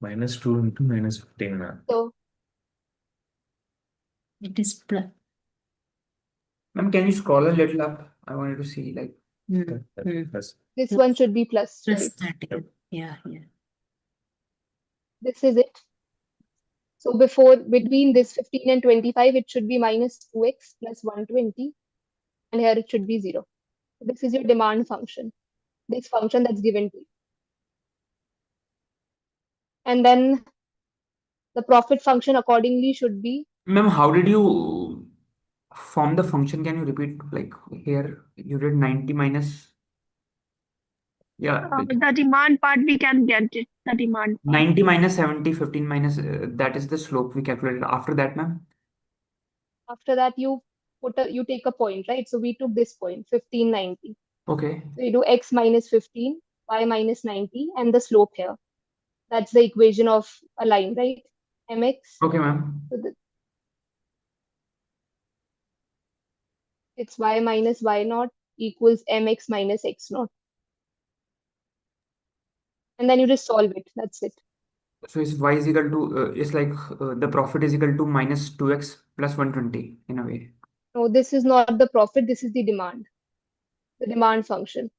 minus 2 into minus 15 ma'am. So It is plus. Ma'am, can you scroll a little up? I wanted to see like Plus this one should be plus, Plus right? 30. Yeah. This is it. So between this 15 and 25, it should be minus 2x plus 120. And here it should be 0. This is your demand function. This function that's given to you. And then the profit function accordingly should be, Ma'am, how did you form the function? Can you repeat? Like here, you did 90 minus. Yeah, The demand part we can get it. The demand part. 90 minus 70, 15 minus, that is the slope we calculated. After that, ma'am? after that you take a point, right? So we took this point, 1590. Okay. So you do x minus 15, y minus 90, and the slope here. That's the equation of a line, right? Mx. Okay, ma'am. So it's y minus y naught equals mx minus x naught. And then you just solve it. That's it. So it's y is equal to, it's like the profit is equal to minus 2x plus 120 in a way. No, this is not the profit. This is the demand function.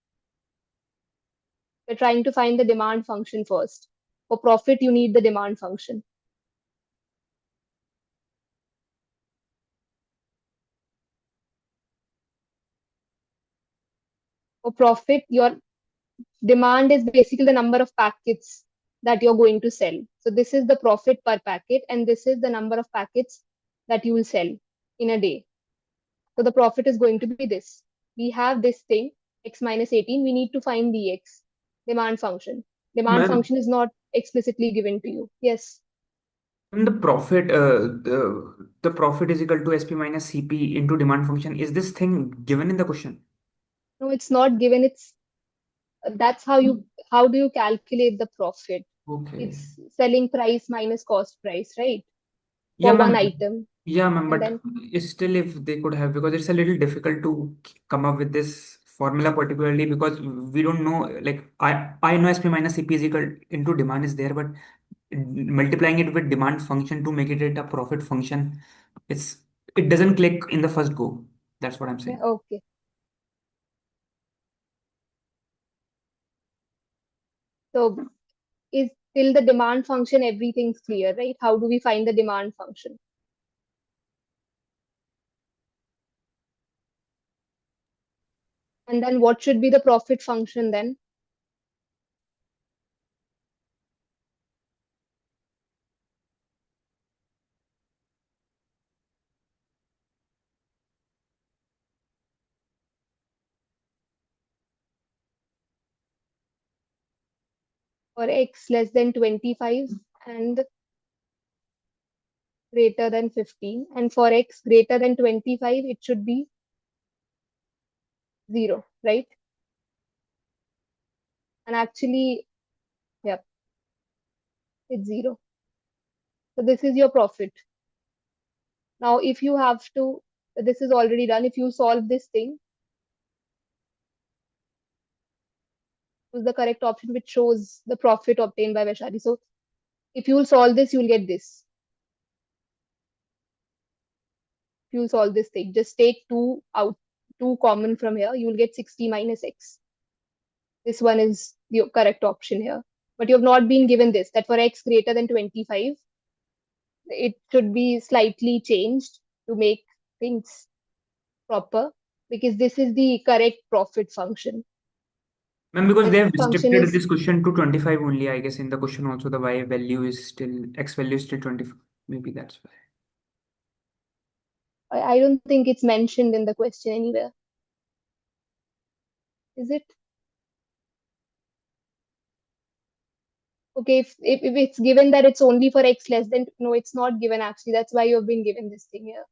We're trying to find the demand function first. For profit, you need the demand function. For profit, your demand is basically the number of packets that you're going to sell. So this is the profit per packet, and this is the number of packets that you will sell in a day. So the profit is going to be this. We have this thing, x minus 18. We need to find the x, demand function. Demand function is not explicitly given to you. Yes. And the profit, the profit is equal to SP minus CP into demand function. Is this thing given in the question? No, it's not given. That's how do you calculate the profit? Okay. It's selling price minus cost price, right? Yeah, For one ma'am. item. Yeah, ma'am, And but then it's still if they could have, because it's a little difficult to come up with this formula particularly because we don't know, like I know SP minus CP is equal into demand is there, but multiplying it with demand function to make it a profit function, it doesn't click in the first go. That's what I'm saying. okay. So is till the demand function everything's clear, right? How do we find the demand function? And then what should be the profit function then? For x less than 25 and greater than 15, and for x greater than 25, it should be 0, right? And actually, yeah, it's 0. So this is your profit. Now, if you have to, this is already done. If you solve this thing, choose the correct option which shows the profit obtained by Vaishali. So if you solve this, you'll get this. If you solve this thing, just take 2 out, 2 common from here, you'll get 60 minus x. This one is the correct option here. But you have not been given this, that for x greater than 25, it should be slightly changed to make things proper, because this is the correct profit function. Ma'am, because And they have this function restricted is, this question to 25 only, I guess in the question also the y value is still, x value is still 25. Maybe that's why. I don't think it's mentioned in the question anywhere. Is it? Okay, if it's given that it's only for x less than, no, it's not given actually. That's why you've been given this thing here.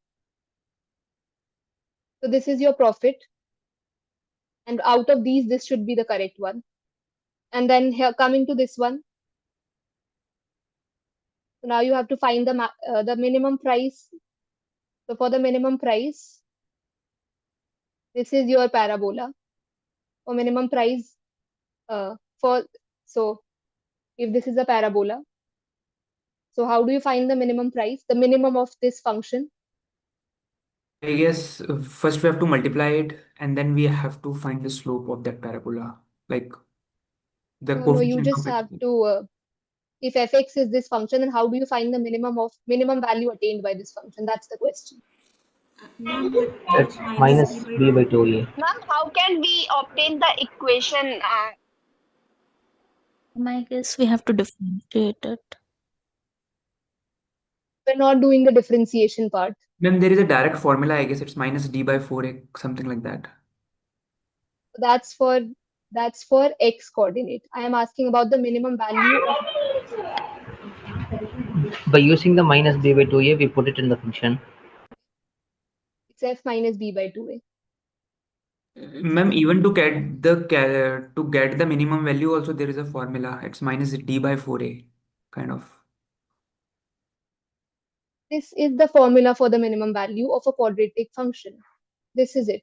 So this is your profit. And out of these, this should be the correct one. And then here, coming to this one. So now you have to find the minimum price. So for the minimum price, this is your parabola. For minimum price, so if this is a parabola, so how do you find the minimum price? The minimum of this function. I guess first we have to multiply it and then we have to find the slope of that parabola. Like the No, you coefficient just of have x. to, if fx is this function, then how do you find the minimum value attained by this function? That's the question. Ma'am, but It's minus minus b b by by 2. 2a. Ma'am, how can we obtain the equation? I guess we have to differentiate it. We're not doing the differentiation part. Then there is a direct formula, I guess it's minus d by 4a, something like that. That's for x coordinate. I am asking about the minimum value of By using the minus b by 2a, we put it in the function. it's f minus b by 2a. Ma'am, even to get the minimum value also there is a formula. It's minus d by 4a, kind of. This is the formula for the minimum value of a quadratic function. This is it.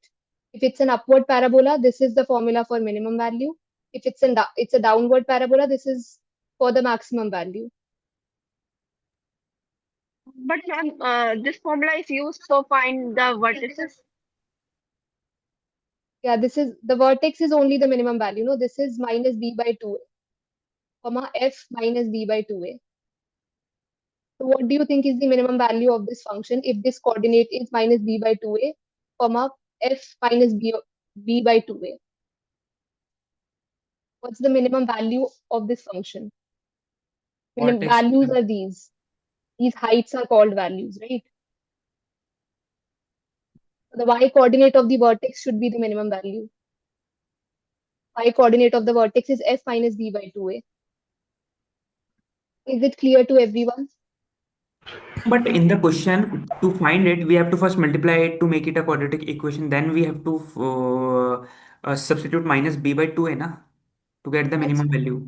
If it's an upward parabola, this is the formula for minimum value. If it's a downward parabola, this is for the maximum value. But ma'am, this formula is used to find the vertices. Yeah, this is the vertex is only the minimum value. No, this is minus b by 2a, comma f minus b by 2a. So what do you think is the minimum value of this function if this coordinate is minus b by 2a, comma f minus b by 2a? What's the minimum value of this function? Vertex. Values are these. These heights are called values, right? The y coordinate of the vertex should be the minimum value. Y coordinate of the vertex is f minus b by 2a. Is it clear to everyone? But in the question, to find it, we have to first multiply it to make it a quadratic equation. Then we have to substitute minus b by 2a, na, to get the minimum value.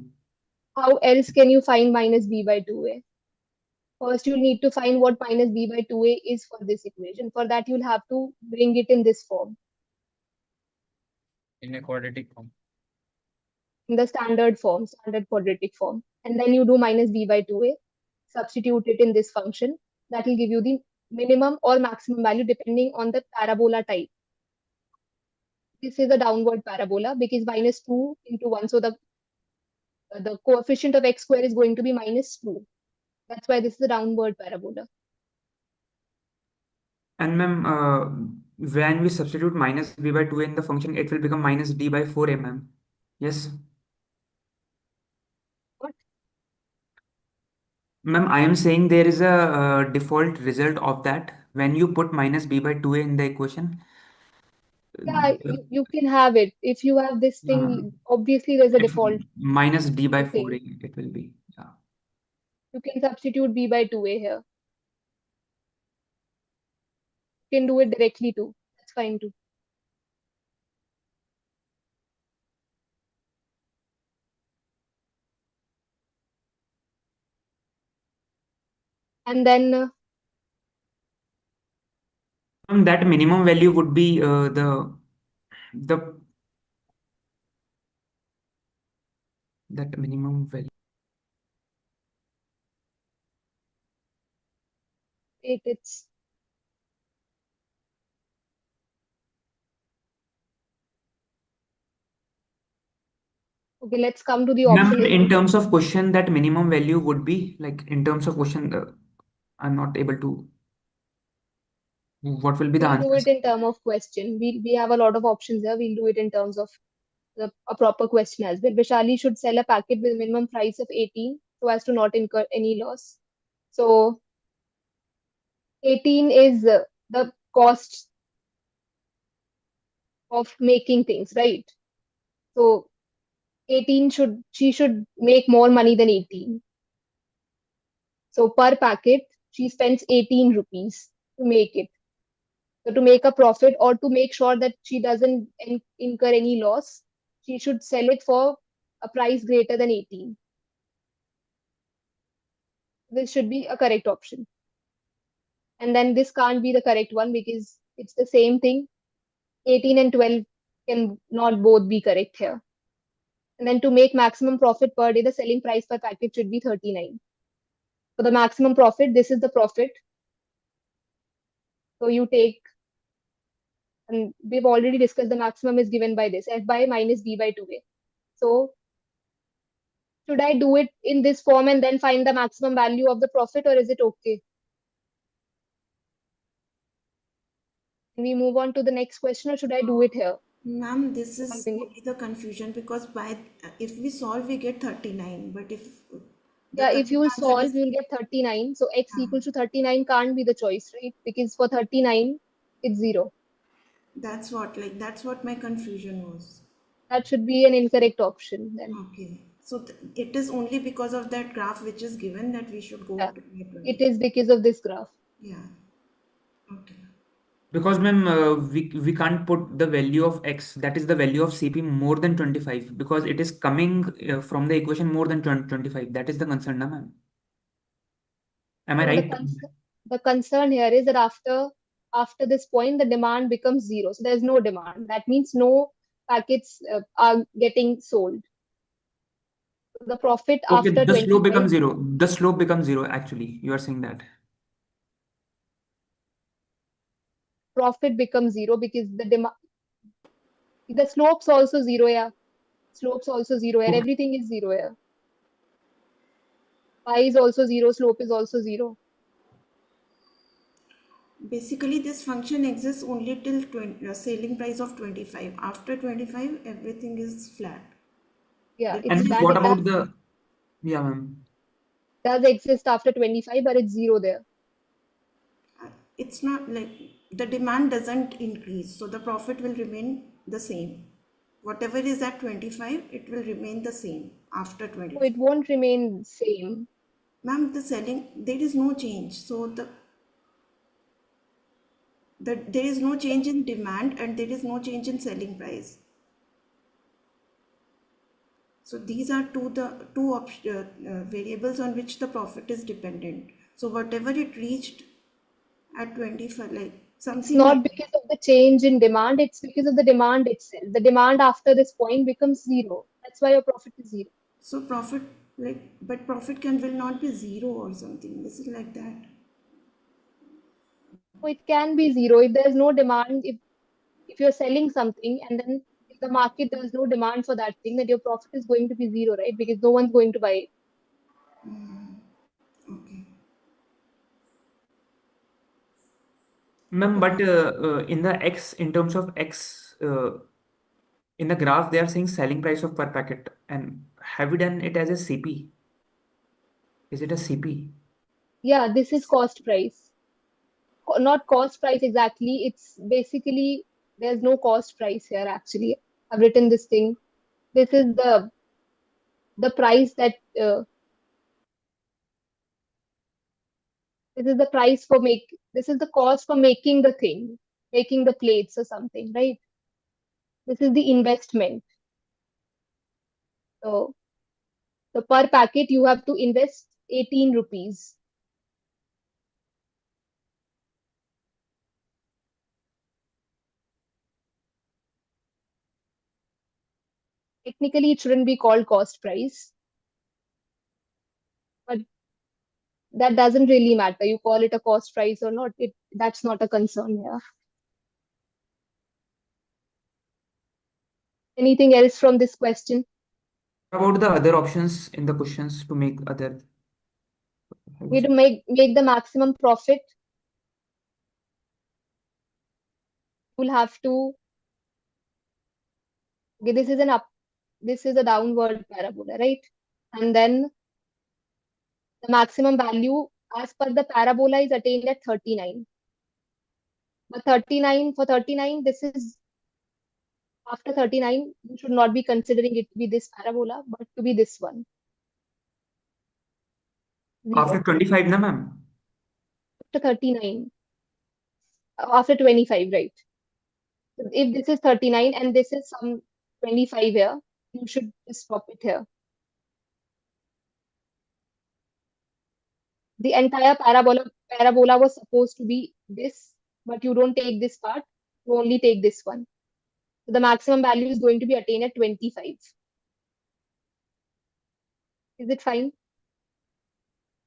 How else can you find minus b by 2a? First, you'll need to find what minus b by 2a is for this equation. For that, you'll have to bring it in this form, In a quadratic form. in the standard quadratic form. And then you do minus b by 2a, substitute it in this function. That will give you the minimum or maximum value depending on the parabola type. This is a downward parabola because minus 2 into 1. So the coefficient of x square is going to be minus 2. That's why this is a downward parabola. And ma'am, when we substitute minus b by 2a in the function, it will become minus d by 4a, ma'am. Yes. What? Ma'am, I am saying there is a default result of that. When you put minus b by 2a in the equation, Yeah, you can have it. If you have this thing, obviously there's a default. minus d by Okay. 4a, it will be. Yeah. You can substitute b by 2a here. can do it directly too. That's fine too. And then That minimum value would be that minimum value. it's okay. Let's come to the Ma'am, option. in terms of question, that minimum value would be like in terms of question, I'm not able to. What will be the We'll do answers? it in terms of question. We have a lot of options here. We'll do it in terms of a proper question as well. Vishali should sell a packet with minimum price of 18 so as to not incur any loss. So 18 is the cost of making things, right? So 18 she should make more money than 18. So per packet, she spends 18 rupees to make it. So to make a profit or to make sure that she doesn't incur any loss, she should sell it for a price greater than 18. This should be a correct option. And then this can't be the correct one because it's the same thing. 18 and 12 can not both be correct here. And then to make maximum profit per day, the selling price per packet should be 39. For the maximum profit, this is the profit. So you take, and we've already discussed the maximum is given by this, F by minus B by 2A. So should I do it in this form and then find the maximum value of the profit, or is it okay? Can we move on to the next question, or should I do it here? Ma'am, this is Something only the confusion because if we solve, we get 39. But if the Yeah, if correct you will answer solve, is you will get 39. So x equals to 39 can't be the choice, right? Because for 39, it's 0. that's what my confusion was. That should be an incorrect option then. Okay. So it is only because of that graph which is given that we should go Yeah, to it is because of this graph. Yeah. Okay. Because ma'am, we can't put the value of x, that is the value of CP more than 25 because it is coming from the equation more than 25. That is the concern, na ma'am. Am I No, right? the concern here is that after this point, the demand becomes 0. So there's no demand. That means no packets are getting sold. The profit Okay, after the slope 25, becomes 0. The slope becomes 0 actually. You are saying that. profit becomes 0 because the slope's also 0, yeah. Slope's also 0 here. Okay. Everything is 0 here. Pi is also 0, slope is also 0. Basically, this function exists only till selling price of 25. After 25, everything is flat. Yeah, The it's And demand flat. what It about the, yeah ma'am. does exist after 25, but it's 0 there. It's not like the demand doesn't increase, so the profit will remain the same. Whatever is at 25, it will remain the same after So 25. it won't remain same. Ma'am, the selling, there is no change. So there is no change in demand and there is no change in selling price. So these are two variables on which the profit is dependent. So whatever it reached at 25, like It's something not like because of the change in demand, it's because of the demand itself. The demand after this point becomes 0. That's why your profit is 0. so profit but profit will not be 0 or something. This is like that. So it can be 0 if there's no demand. If you're selling something and then in the market there's no demand for that thing, then your profit is going to be 0, right? Because no one's going to buy it. Okay. Ma'am, but in the x, in terms of x, in the graph, they are saying selling price of per packet. And have we done it as a CP? Is it a CP? Yeah, this is cost price. Not cost price exactly. It's basically, there's no cost price here actually. I've written this thing. This is the price that This is the price for this is the cost for making the thing, making the plates or something, right? This is the investment. So per packet, you have to invest 18 rupees. Technically, it shouldn't be called cost price, but that doesn't really matter. You call it a cost price or not, that's not a concern here. Anything else from this question? What about the other options in the questions to make other? We to make the maximum profit. You'll have to. Okay, this is a downward parabola, right? And then the maximum value as per the parabola is attained at 39. But 39, this is after 39, you should not be considering it to be this parabola, but to be this one. After 25, na ma'am? After 39. After 25, right? So if this is 39 and this is some 25 here, you should just stop it here. The entire parabola was supposed to be this, but you don't take this part, you only take this one. So the maximum value is going to be attained at 25. Is it fine?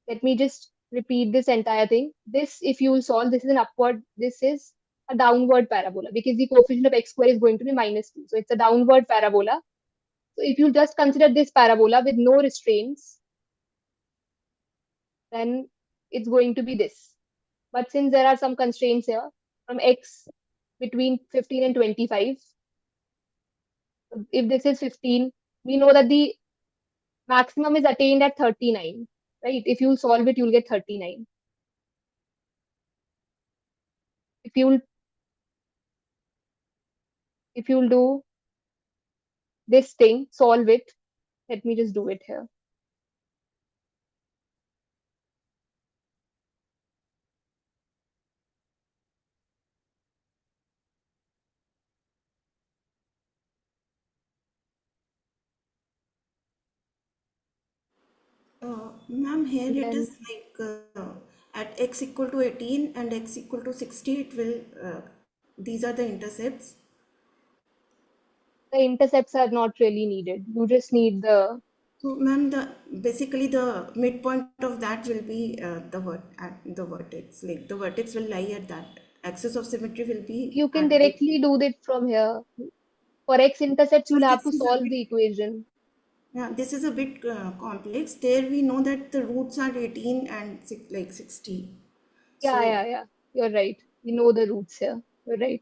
Let me just repeat this entire thing. This, if you will solve, this is an upward, this is a downward parabola because the coefficient of x square is going to be -2. So it's a downward parabola. So if you just consider this parabola with no restraints, then it's going to be this. But since there are some constraints here from x between 15 and 25, if this is 15, we know that the maximum is attained at 39, right? If you solve it, you'll get 39. If you'll do this thing, solve it. Let me just do it here. Ma'am, here it Then is like at x equal to 18 and x equal to 60, it will, these are the intercepts. the intercepts are not really needed. You just need the. So, ma'am, basically the midpoint of that will be at the vertex. Like the vertex will lie at that. Axis of symmetry will be You can at directly do it from here. For x-intercepts, you'll have to this is a solve bit, the equation. yeah, this is a bit complex. There we know that the roots are 18 and like 60. Yeah. You're right. You know the roots here. You're right.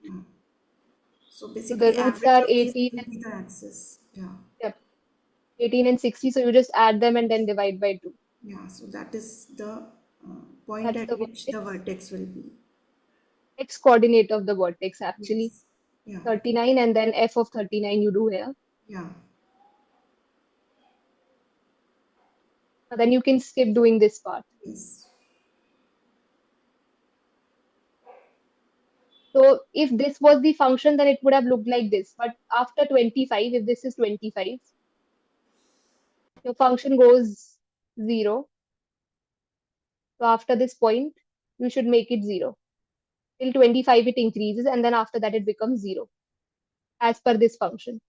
So So the basically roots average are of these 18 will and be the axis. Yeah. yep, 18 and 60. So you just add them and then divide by 2. Yeah. So that is the point That's at the which the vertex will be. x coordinate of the vertex actually. Yes. Yeah. 39 and then f of 39 you do here. Yeah. And then you can skip doing this part. Yes. So if this was the function, then it would have looked like this. But after 25, if this is 25, your function goes 0. So after this point, you should make it 0. Till 25, it increases, and then after that, it becomes 0 as per this function.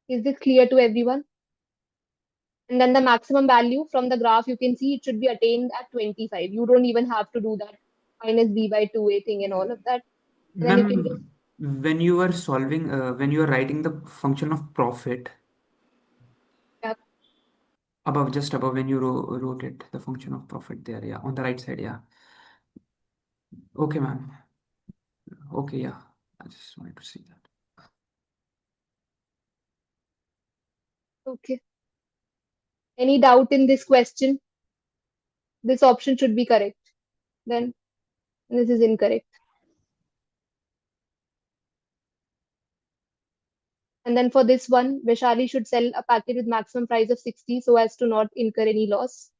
Is this clear to everyone? And then the maximum value from the graph, you can see it should be attained at 25. You don't even have to do that minus b by 2a thing and all of that. And then you can just, Ma'am, when you were solving, when you were writing the function of profit, yeah, above, just above when you wrote it, the function of profit there, yeah, on the right side, yeah. Okay, ma'am. Okay, yeah. I just wanted to see that. okay. Any doubt in this question? This option should be correct. Then this is incorrect. And then for this one, Vaishali should sell a packet with maximum price of 60 so as to not incur any loss.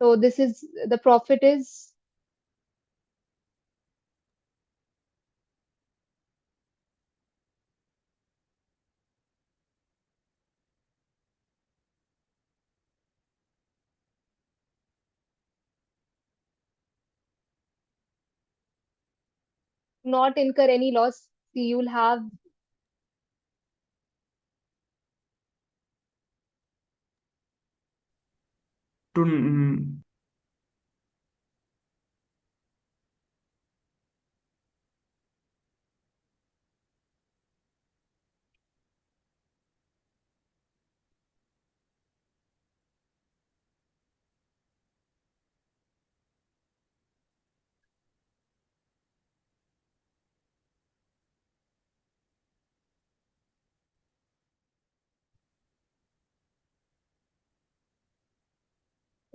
So this is the profit is not incur any loss. See, you'll have To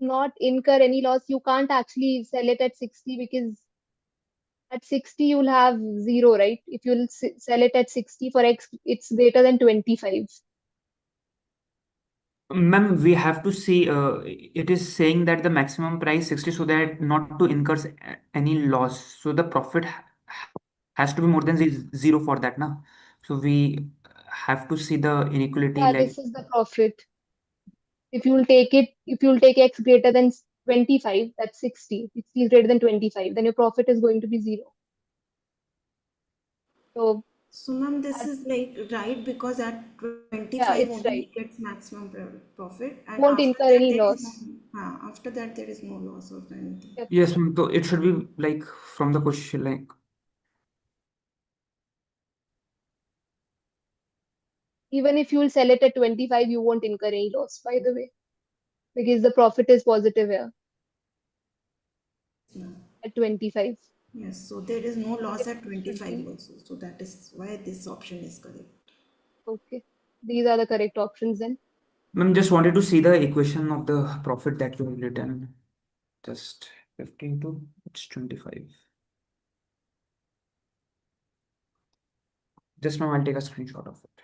not incur any loss. You can't actually sell it at 60 because at 60 you'll have zero, right? If you'll sell it at 60 for X, it's greater than 25. Ma'am, we have to see, it is saying that the maximum price 60 so that not to incur any loss. So the profit has to be more than zero for that, now. So we have to see the inequality Yeah, like, this is the profit. If you'll take X greater than 25, that's 60. 60 is greater than 25, then your profit is going to be zero. So, So, ma'am, this is like right because at yeah, 25 it's only right. it gets maximum profit, and Won't after incur that any there is no, loss. after that there is no loss of anything. Yep. yes, ma'am, so it should be like from the question, like, Even if you'll sell it at 25, you won't incur any loss, by the way, because the profit is positive here No. at 25. Yes, so there is no loss at It should 25 be also. So that is why this option is correct. okay. These are the correct options then. ma'am, just wanted to see the equation of the profit that you have written. Just 15 to it's 25. Just ma'am, I'll take a screenshot of it.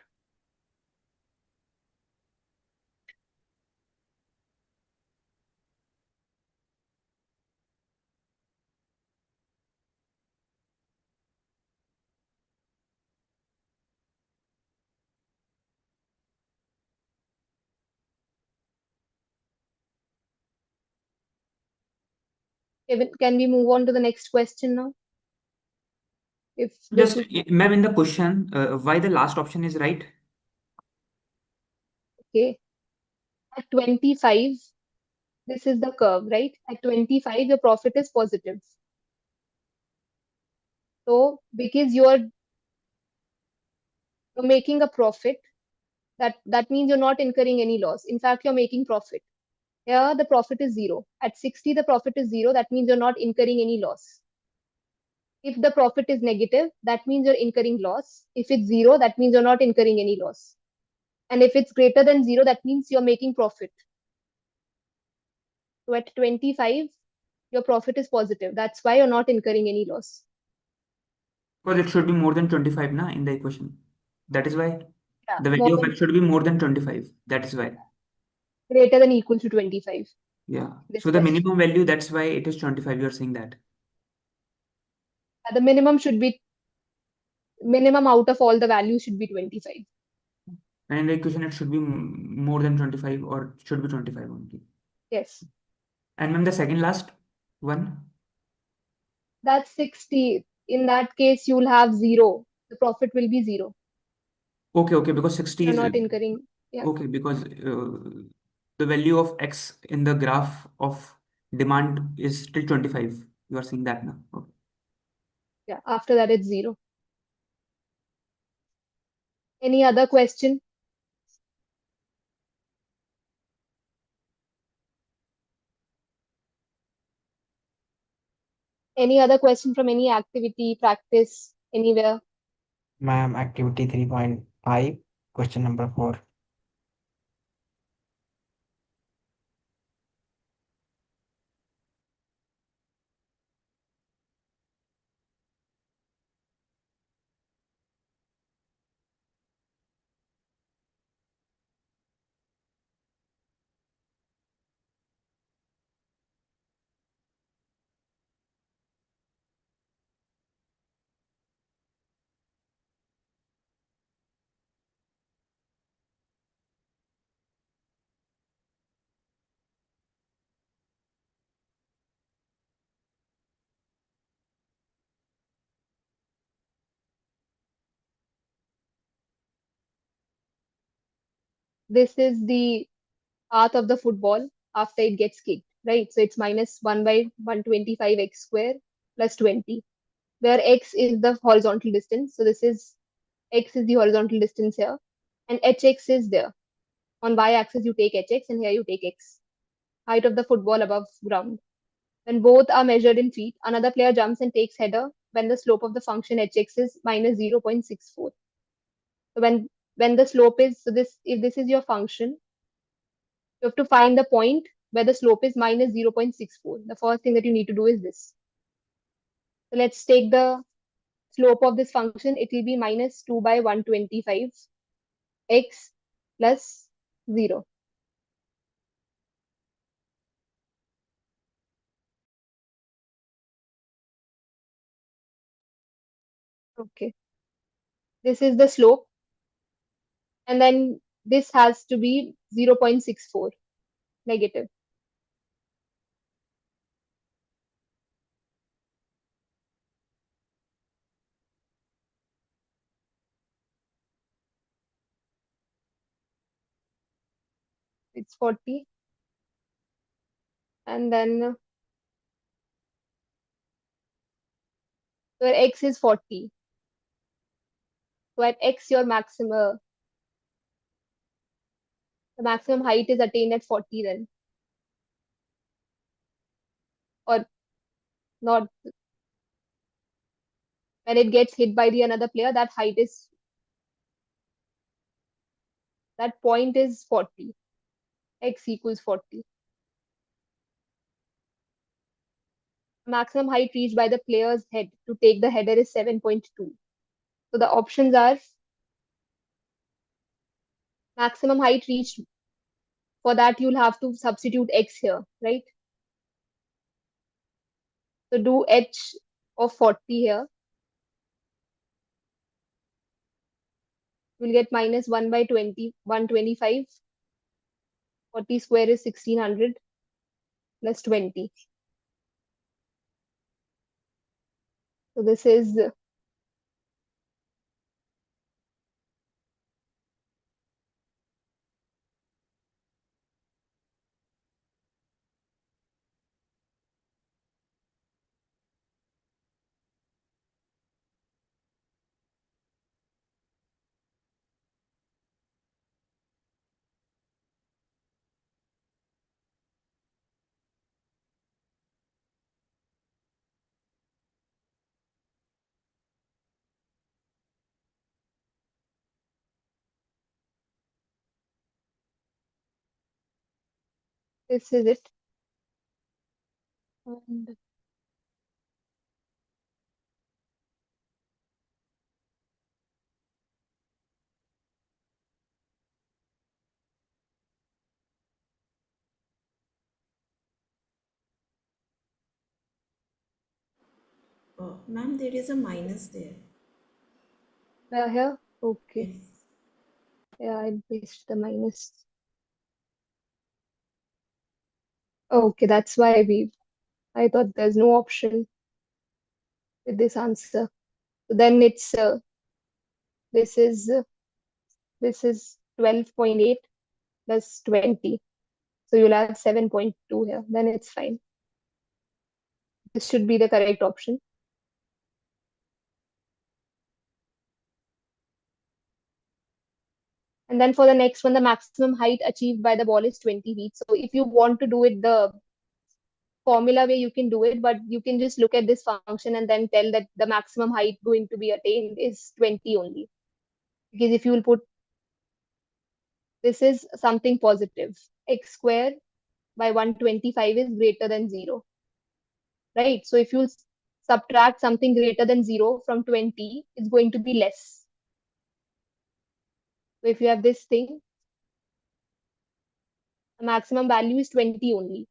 Can we move on to the next question now? If this Just, is ma'am, in the question, why the last option is right? okay. At 25, this is the curve, right? At 25, your profit is positive. So, because you're making a profit, that means you're not incurring any loss. In fact, you're making profit. Here, the profit is zero. At 60, the profit is zero. That means you're not incurring any loss. If the profit is negative, that means you're incurring loss. If it's zero, that means you're not incurring any loss. And if it's greater than zero, that means you're making profit. So at 25, your profit is positive. That's why you're not incurring any loss. Because it should be more than 25 na, in the equation. That is why Yeah, the more value of than x should be more than 25. That is why. greater than equal to 25. Yeah. This So the question. minimum value, that's why it is 25. You're saying that. The minimum should be minimum out of all the values should be 25. And in the equation, it should be more than 25 or should be 25 only. Yes. And then the second last one. That's 60. In that case, you'll have zero. The profit will be zero. Okay, because 60 You're is not incurring. Yeah. okay, because the value of x in the graph of demand is still 25. You are saying that now. Okay. Yeah. After that, it's zero. Any other question? Any other question from any activity, practice, anywhere? Ma'am, activity 3.5, question number 4. this is the path of the football after it gets kicked, right? So it's minus 1 by 125 x square plus 20, where x is the horizontal distance. So this is x is the horizontal distance here, and hx is there. On y-axis, you take hx, and here you take x, height of the football above ground. When both are measured in feet, another player jumps and takes header when the slope of the function hx is minus 0.64. So when the slope is, so this, if this is your function, you have to find the point where the slope is minus 0.64. The first thing that you need to do is this. So let's take the slope of this function. It will be minus 2 by 125 x plus 0. Okay. This is the slope. And then this has to be 0.64 negative. It's 40. And then where x is 40. So at x, your maximum, the maximum height is attained at 40 then. Or not. When it gets hit by the another player, that height is, that point is 40. X equals 40. Maximum height reached by the player's head to take the header is 7.2. So the options are maximum height reached. For that, you'll have to substitute x here, right? So do h of 40 here. We'll get minus 1 by 125. 40 square is 1600 plus 20. So this is this is it. And Oh, ma'am, there is a minus there. here, okay. Yes. Yeah, I pasted the minus. Okay, that's why I thought there's no option with this answer. So then it's this is 12.8 plus 20. So you'll have 7.2 here. Then it's fine. This should be the correct option. And then for the next one, the maximum height achieved by the ball is 20 feet. So if you want to do it the formula way, you can do it, but you can just look at this function and then tell that the maximum height going to be attained is 20 only. Because if you will put, this is something positive. X square by 125 is greater than 0. Right? So if you subtract something greater than 0 from 20, it's going to be less. So if you have this thing, the maximum value is 20 only.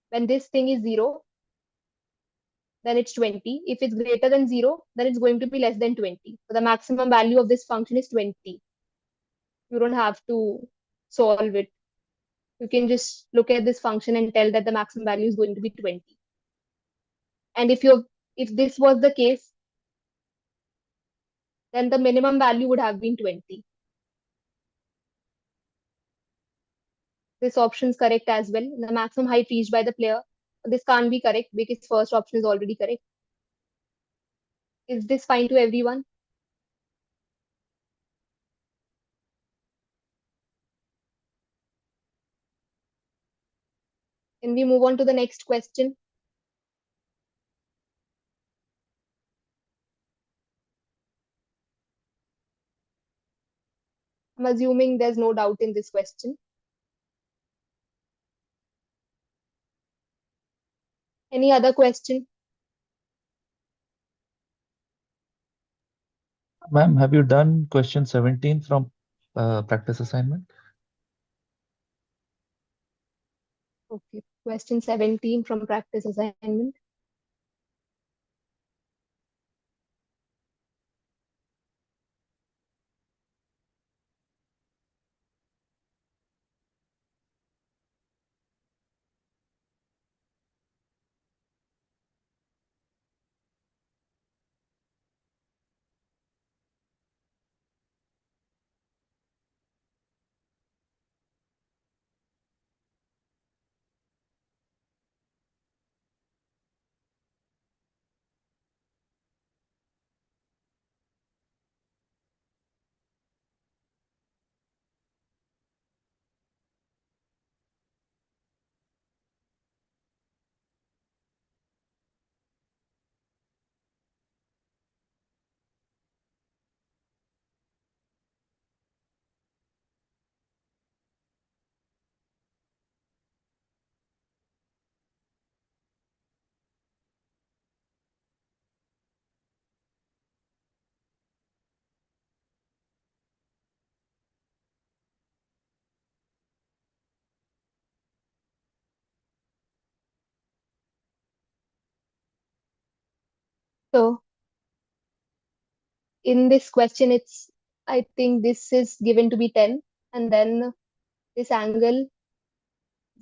When this thing is 0, then it's 20. If it's greater than 0, then it's going to be less than 20. So the maximum value of this function is 20. You don't have to solve it. You can just look at this function and tell that the maximum value is going to be 20. And if this was the case, then the minimum value would have been 20. This option is correct as well. The maximum height reached by the player. This can't be correct because first option is already correct. Is this fine to everyone? Can we move on to the next question? I'm assuming there's no doubt in this question. Any other question? Ma'am, have you done question 17 from practice assignment? Okay, question 17 from practice assignment. So in this question, I think this is given to be 10, and then this angle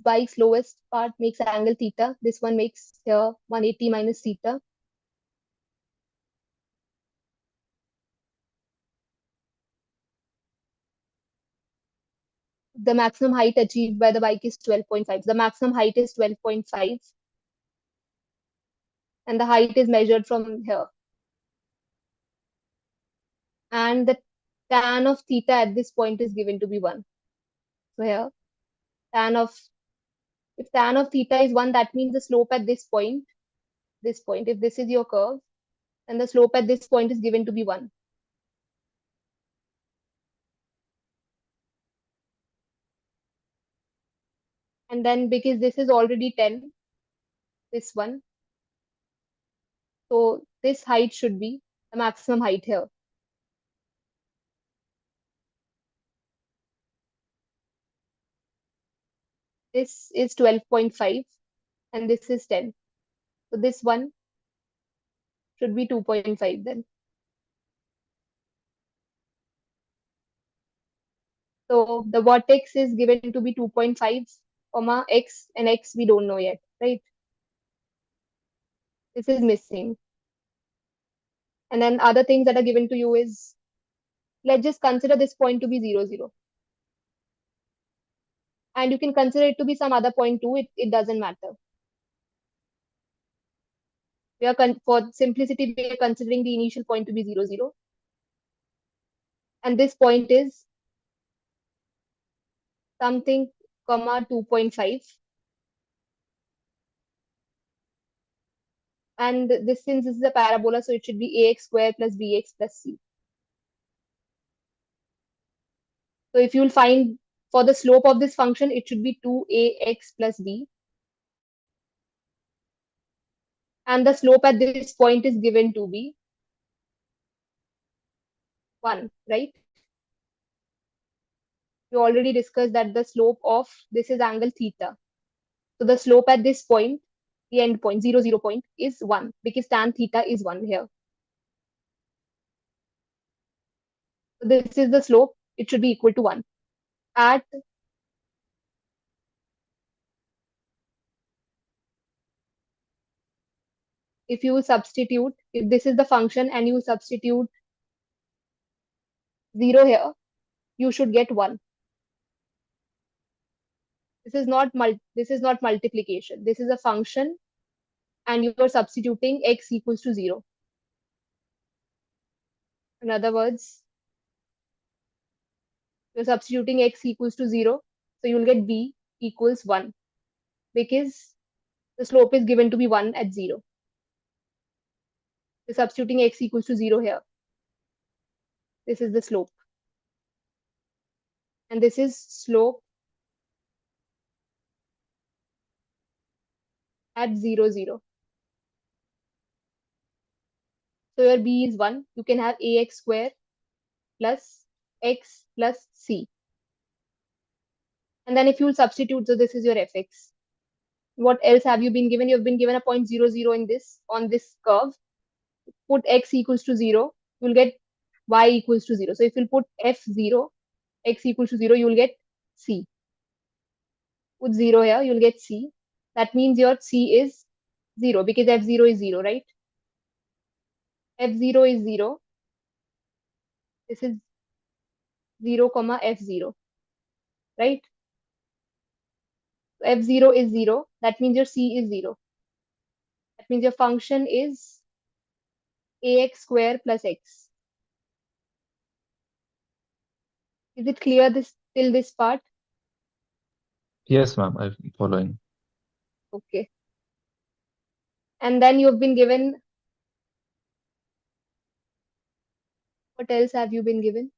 bike's lowest part makes angle theta. This one makes here 180 minus theta. The maximum height achieved by the bike is 12.5. The maximum height is 12.5. And the height is measured from here. And the tan of theta at this point is given to be 1. So here, if tan of theta is 1, that means the slope at this point, if this is your curve, then the slope at this point is given to be 1. And then because this is already 10, this one, so this height should be the maximum height here. This is 12.5 and this is 10. So this one should be 2.5 then. So the vertex is given to be 2.5, comma x, and x we don't know yet, right? This is missing. And then other things that are given to you is, let's just consider this point to be 0, 0. And you can consider it to be some other point too, it doesn't matter. We are for simplicity, we are considering the initial point to be 0, 0. And this point is something, comma 2.5. And this, since this is a parabola, so it should be ax square plus bx plus c. So if you'll find for the slope of this function, it should be 2ax plus b. And the slope at this point is given to be 1, right? We already discussed that the slope of this is angle theta. So the slope at this point, the end point, 0, 0 point, is 1 because tan theta is 1 here. So this is the slope, it should be equal to 1. If you substitute, if this is the function and you substitute 0 here, you should get 1. This is not multiplication. This is a function, and you are substituting x equals to 0. In other words, you're substituting x equals to 0, so you'll get b equals 1, because the slope is given to be 1 at 0. You're substituting x equals to 0 here. This is the slope. And this is slope at 0, 0. So your b is 1. You can have ax square plus x plus c. And then if you substitute, so this is your fx. What else have you been given? You've been given a point 0, 0 in this, on this curve. Put x equals to 0, you'll get y equals to 0. So if you put f0, x equals to 0, you'll get c. Put 0 here, you'll get c. That means your c is 0, because f0 is 0, right? f0 is 0. This is 0, comma f0, right? f0 is 0. That means your c is 0. That means your function is ax square plus x. Is it clear till this part? Yes, ma'am, I'm following. Okay. And then you've been given, what else have you been given?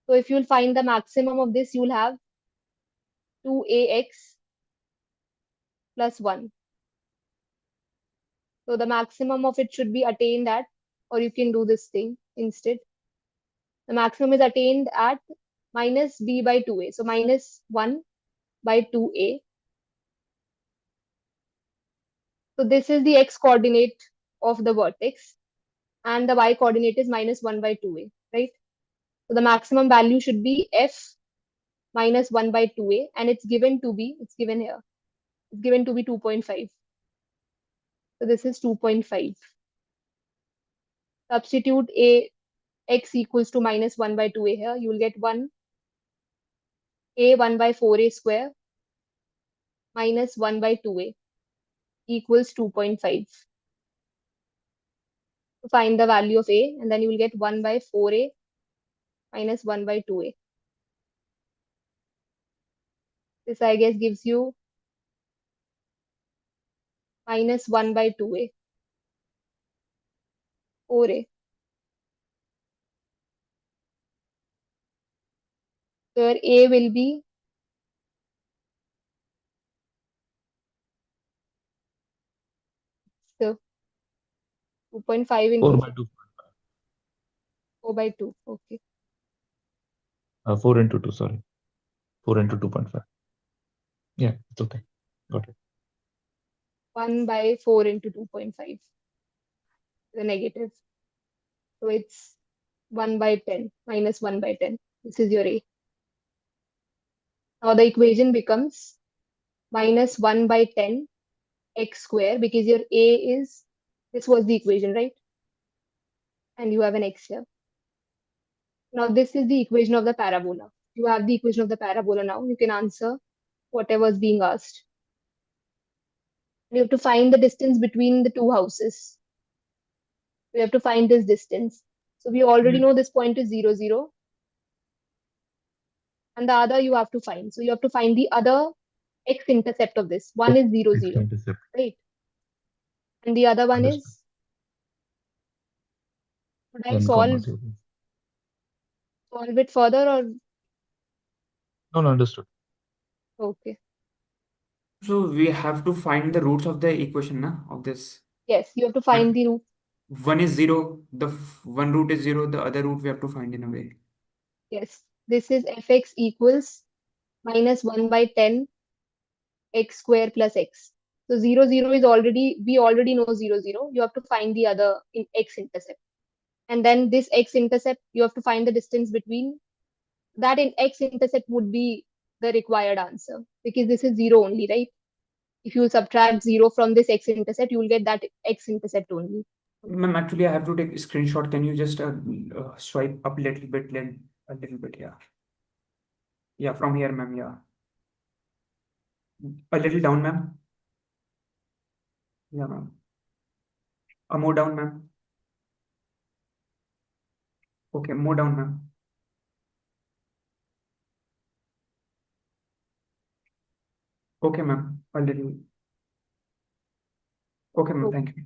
So if you'll find the maximum of this, you'll have 2ax plus 1. So the maximum of it should be attained at, or you can do this thing instead. The maximum is attained at minus b by 2a. So minus 1 by 2a. So this is the x coordinate of the vertex, and the y coordinate is minus 1 by 2a, right? So the maximum value should be f minus 1 by 2a, and it's given to be, it's given here, it's given to be 2.5. So this is 2.5. Substitute a x equals to minus 1 by 2a here, you will get 1 by 4a square minus 1 by 2a equals 2.5. So find the value of a, and then you will get 1 by 4a minus 1 by 2a. This, I guess, gives you minus 1 by 2a, 4a. So your a will be so 2.5 into 4 by 2. 4 by 2. Okay. 4 into 2, sorry. 4 into 2.5. Yeah, it's okay. Got it. 1 by 4 into 2.5. The negative. So it's 1 by 10, minus 1 by 10. This is your a. Now the equation becomes minus 1 by 10 x square, because your a is, this was the equation, right? And you have an x here. Now this is the equation of the parabola. You have the equation of the parabola now. You can answer whatever is being asked. You have to find the distance between the two houses. We have to find this distance. So we already know this point is 0, 0. And the other you have to find. So you have to find the other x-intercept of this. One is 0, 0, X-intercept. right? And the other one Understood. is, should I 1, solve 0. it further, or No, understood. okay? So we have to find the roots of the equation, na, of this. Yes, you have to find the root. One is 0, one root is 0, the other root we have to find in a way. Yes, this is fx equals minus 1 by 10 x square plus x. So 0, 0 is already, we already know 0, 0. You have to find the other in x-intercept. And then this x-intercept, you have to find the distance between that. In x-intercept would be the required answer, because this is 0 only, right? If you subtract 0 from this x-intercept, you will get that x-intercept only. Ma'am, actually, I have to take a screenshot. Can you just swipe up a little bit, yeah. Yeah, from here, ma'am, yeah. A little down, ma'am. Yeah, ma'am. More down, ma'am. Okay, more down, ma'am. Okay, ma'am. A little. Okay, ma'am. Okay. Thank you.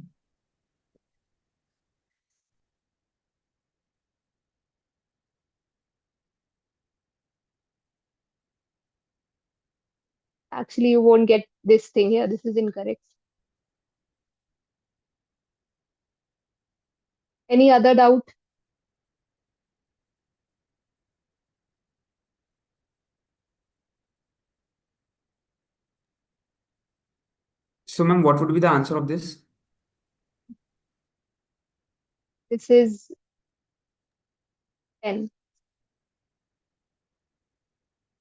Actually, you won't get this thing here. This is incorrect. Any other doubt? So, ma'am, what would be the answer of this? This is 10.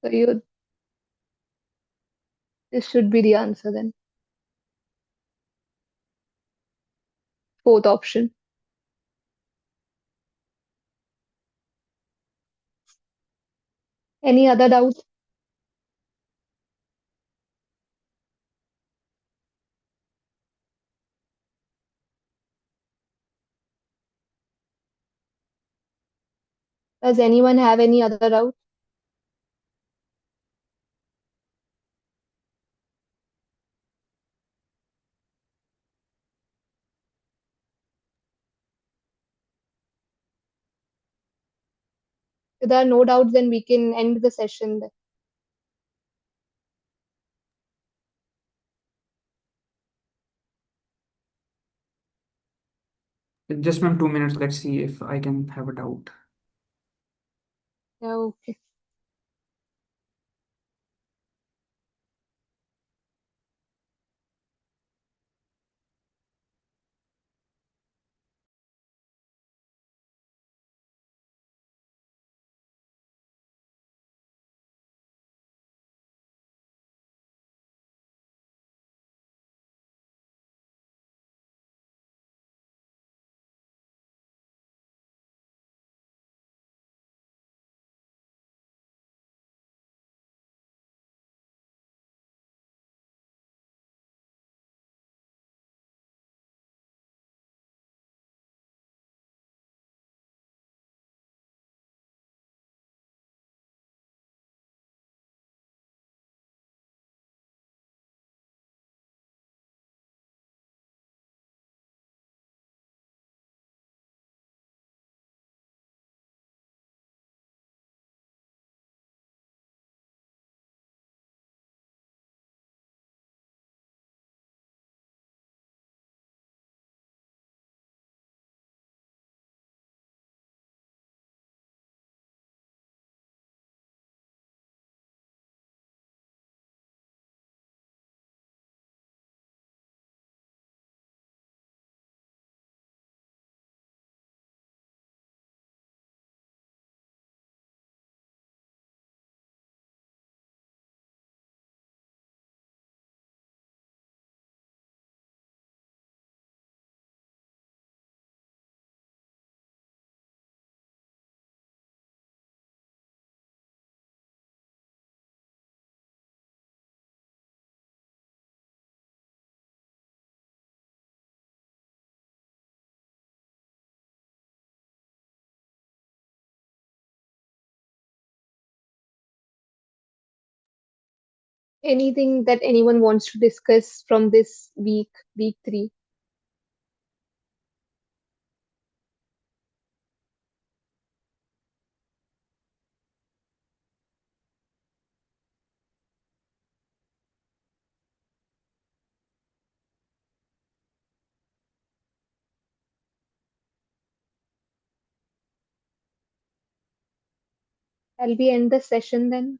So this should be the answer then. Fourth option. Any other doubt? Does anyone have any other doubt? If there are no doubts, then we can end the session. Just, ma'am, 2 minutes. Let's see if I can have a doubt. Yeah, okay. Anything that anyone wants to discuss from this week 3? Shall we end the session then?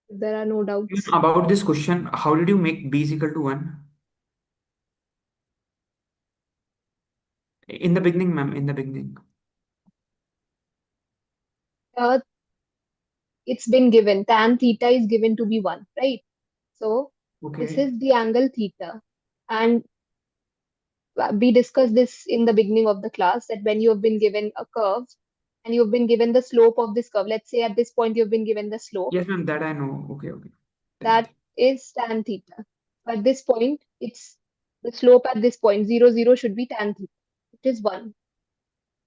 If there are no doubts. About this question, how did you make b is equal to 1? In the beginning, ma'am, in the beginning. It's been given. Tan theta is given to be 1, right? So this Okay. is the angle theta. And We discussed this in the beginning of the class, that when you have been given a curve and you've been given the slope of this curve, let's say at this point you've been given the slope, Yes, ma'am, that I know. Okay. that is tan theta. At this point, it's the slope at this point, 0, 0 should be tan theta, which is 1.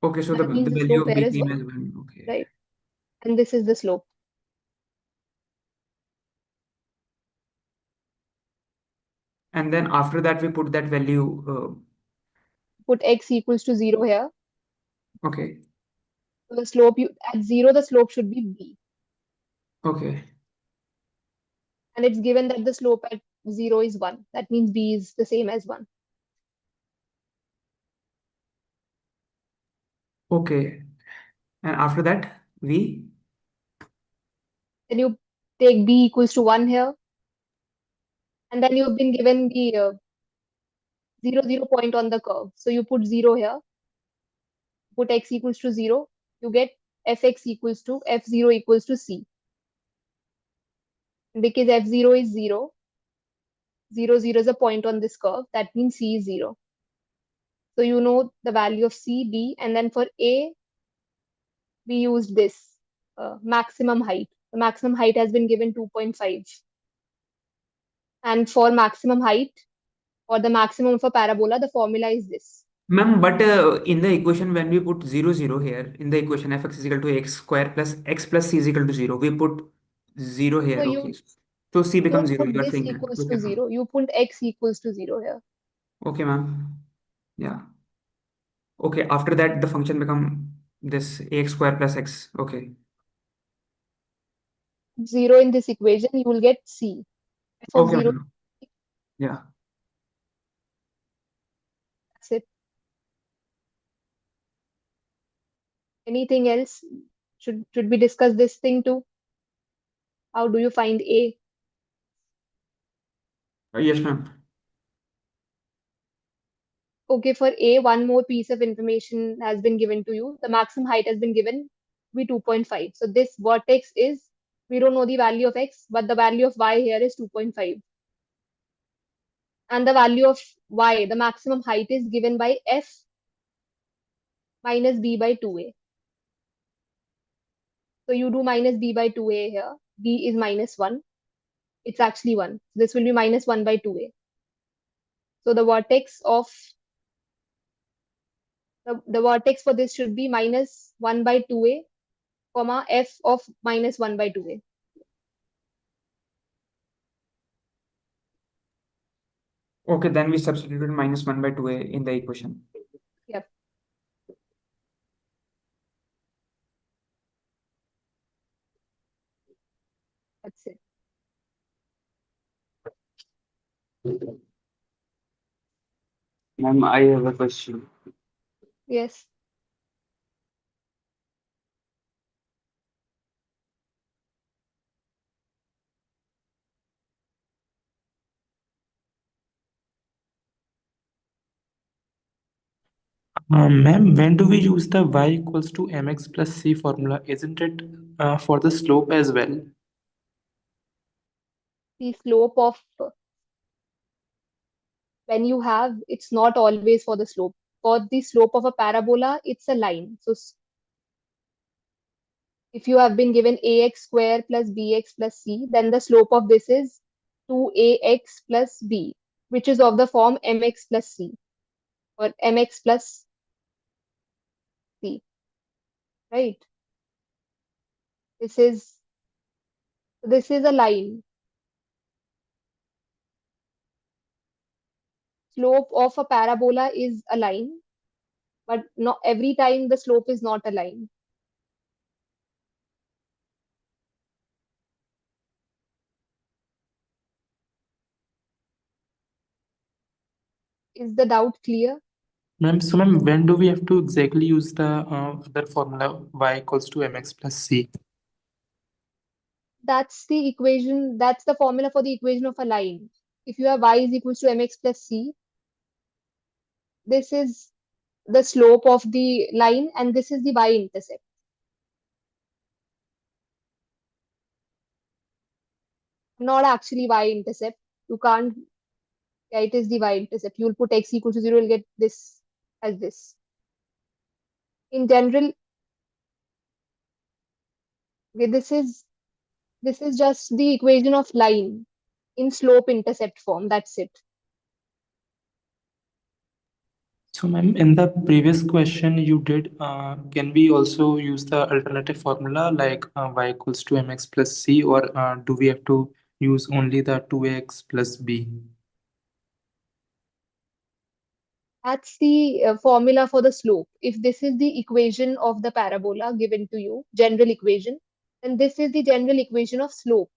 Okay, so That means the the value slope of here B is prime 1, is 1. Okay. right? And this is the slope. And then after that, we put that value. Put x equals to 0 here. Okay. So the slope, at 0, the slope should be b. Okay. And it's given that the slope at 0 is 1. That means b is the same as 1. Okay. And after that, we. Then you take b equals to 1 here. And then you've been given the 0, 0 point on the curve. So you put 0 here. Put x equals to 0. You get fx equals to f0 equals to c. Because f0 is 0, 0, 0 is a point on this curve. That means c is 0. So you know the value of c, b, and then for a, we used this maximum height. The maximum height has been given 2.5. And for maximum height, or the maximum of a parabola, the formula is this. Ma'am, but in the equation, when we put 0, 0 here, in the equation fx is equal to x square plus x plus c is equal to 0, we put 0 here. So Okay. So c you becomes don't 0. put You are this saying that. equals Okay, to ma'am. 0. You put x equals to 0 here. Okay, ma'am. Yeah. Okay, after that, the function become this ax square plus x. Okay. 0 in this equation, you will get c. F of Okay, 0. ma'am. Yeah. That's it. Anything else? Should we discuss this thing too? How do you find a? Yes, ma'am. Okay, for a, one more piece of information has been given to you. The maximum height has been given to be 2.5. So this vertex is, we don't know the value of x, but the value of y here is 2.5. And the value of y, the maximum height, is given by f minus b by 2a. So you do minus b by 2a here. B is minus 1. It's actually 1. This will be minus 1 by 2a. So the vertex of the vertex for this should be minus 1 by 2a, comma f of minus 1 by 2a. Okay, then we substituted minus 1 by 2a in the equation. Yep. That's it. Ma'am, I have a question. Yes. Ma'am, when do we use the y equals to mx plus c formula? Isn't it for the slope as well? The slope of, when you have, it's not always for the slope. For the slope of a parabola, it's a line. So if you have been given ax square plus bx plus c, then the slope of this is 2ax plus b, which is of the form mx plus c, or mx plus c, right? This is a line. Slope of a parabola is a line, but not every time the slope is not a line. Is the doubt clear? Ma'am, so ma'am, when do we have to exactly use the other formula y equals to mx plus c? That's the equation, that's the formula for the equation of a line. If you have y is equals to mx plus c, this is the slope of the line and this is the y-intercept. Not actually y-intercept. You can't Yeah, it is the y-intercept. You'll put x equals to 0, you'll get this as this. In general, okay, this is just the equation of line in slope-intercept form. That's it. So, ma'am, in the previous question you did, can we also use the alternative formula like y equals to mx plus c, or do we have to use only the 2x plus b? That's the formula for the slope. If this is the equation of the parabola given to you, general equation, then this is the general equation of slope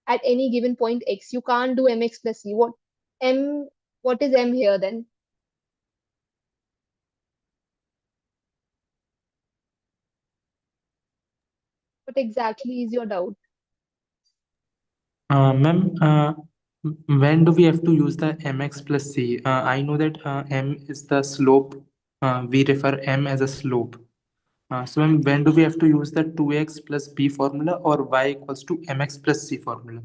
at any given point x. You can't do mx plus c. What is m here then? What exactly is your doubt? Ma'am, when do we have to use the mx plus c? I know that m is the slope. We refer m as a slope. So, ma'am, when do we have to use the 2x plus b formula or y equals to mx plus c formula?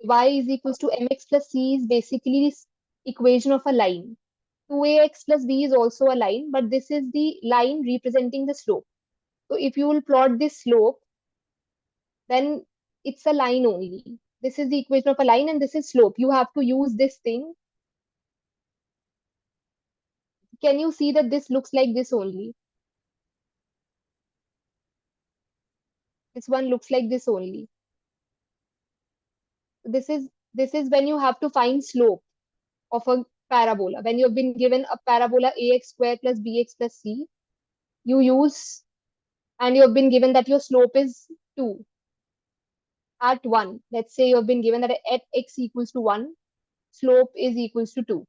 Y is equals to mx plus c is basically this equation of a line. 2ax plus b is also a line, but this is the line representing the slope. So if you will plot this slope, then it's a line only. This is the equation of a line and this is slope. You have to use this thing. Can you see that this looks like this only? This one looks like this only. This is when you have to find slope of a parabola. When you have been given a parabola ax square plus bx plus c, you use, and you have been given that your slope is 2 at 1. Let's say you have been given that at x equals to 1, slope is equals to 2.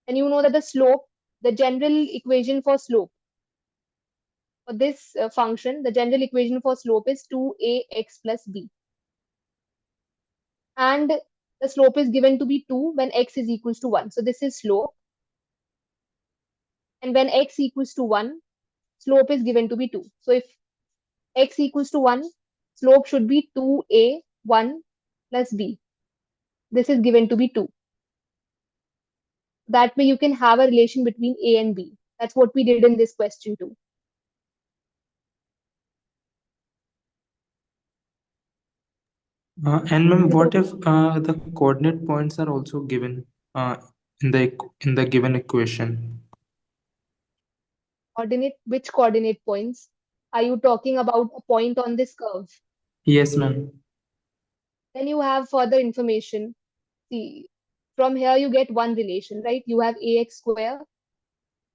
And you know that the slope, the general equation for slope, for this function, the general equation for slope is 2ax plus b. And the slope is given to be 2 when x is equals to 1. So this is slope. And when x equals to 1, slope is given to be 2. So if x equals to 1, slope should be 2a1 plus b. This is given to be 2. That way you can have a relation between a and b. That's what we did in this question too. And ma'am, what if the coordinate points are also given in the given equation? Which coordinate points? Are you talking about a point on this curve? Yes, ma'am. Then you have further information. See, from here you get one relation, right? You have ax square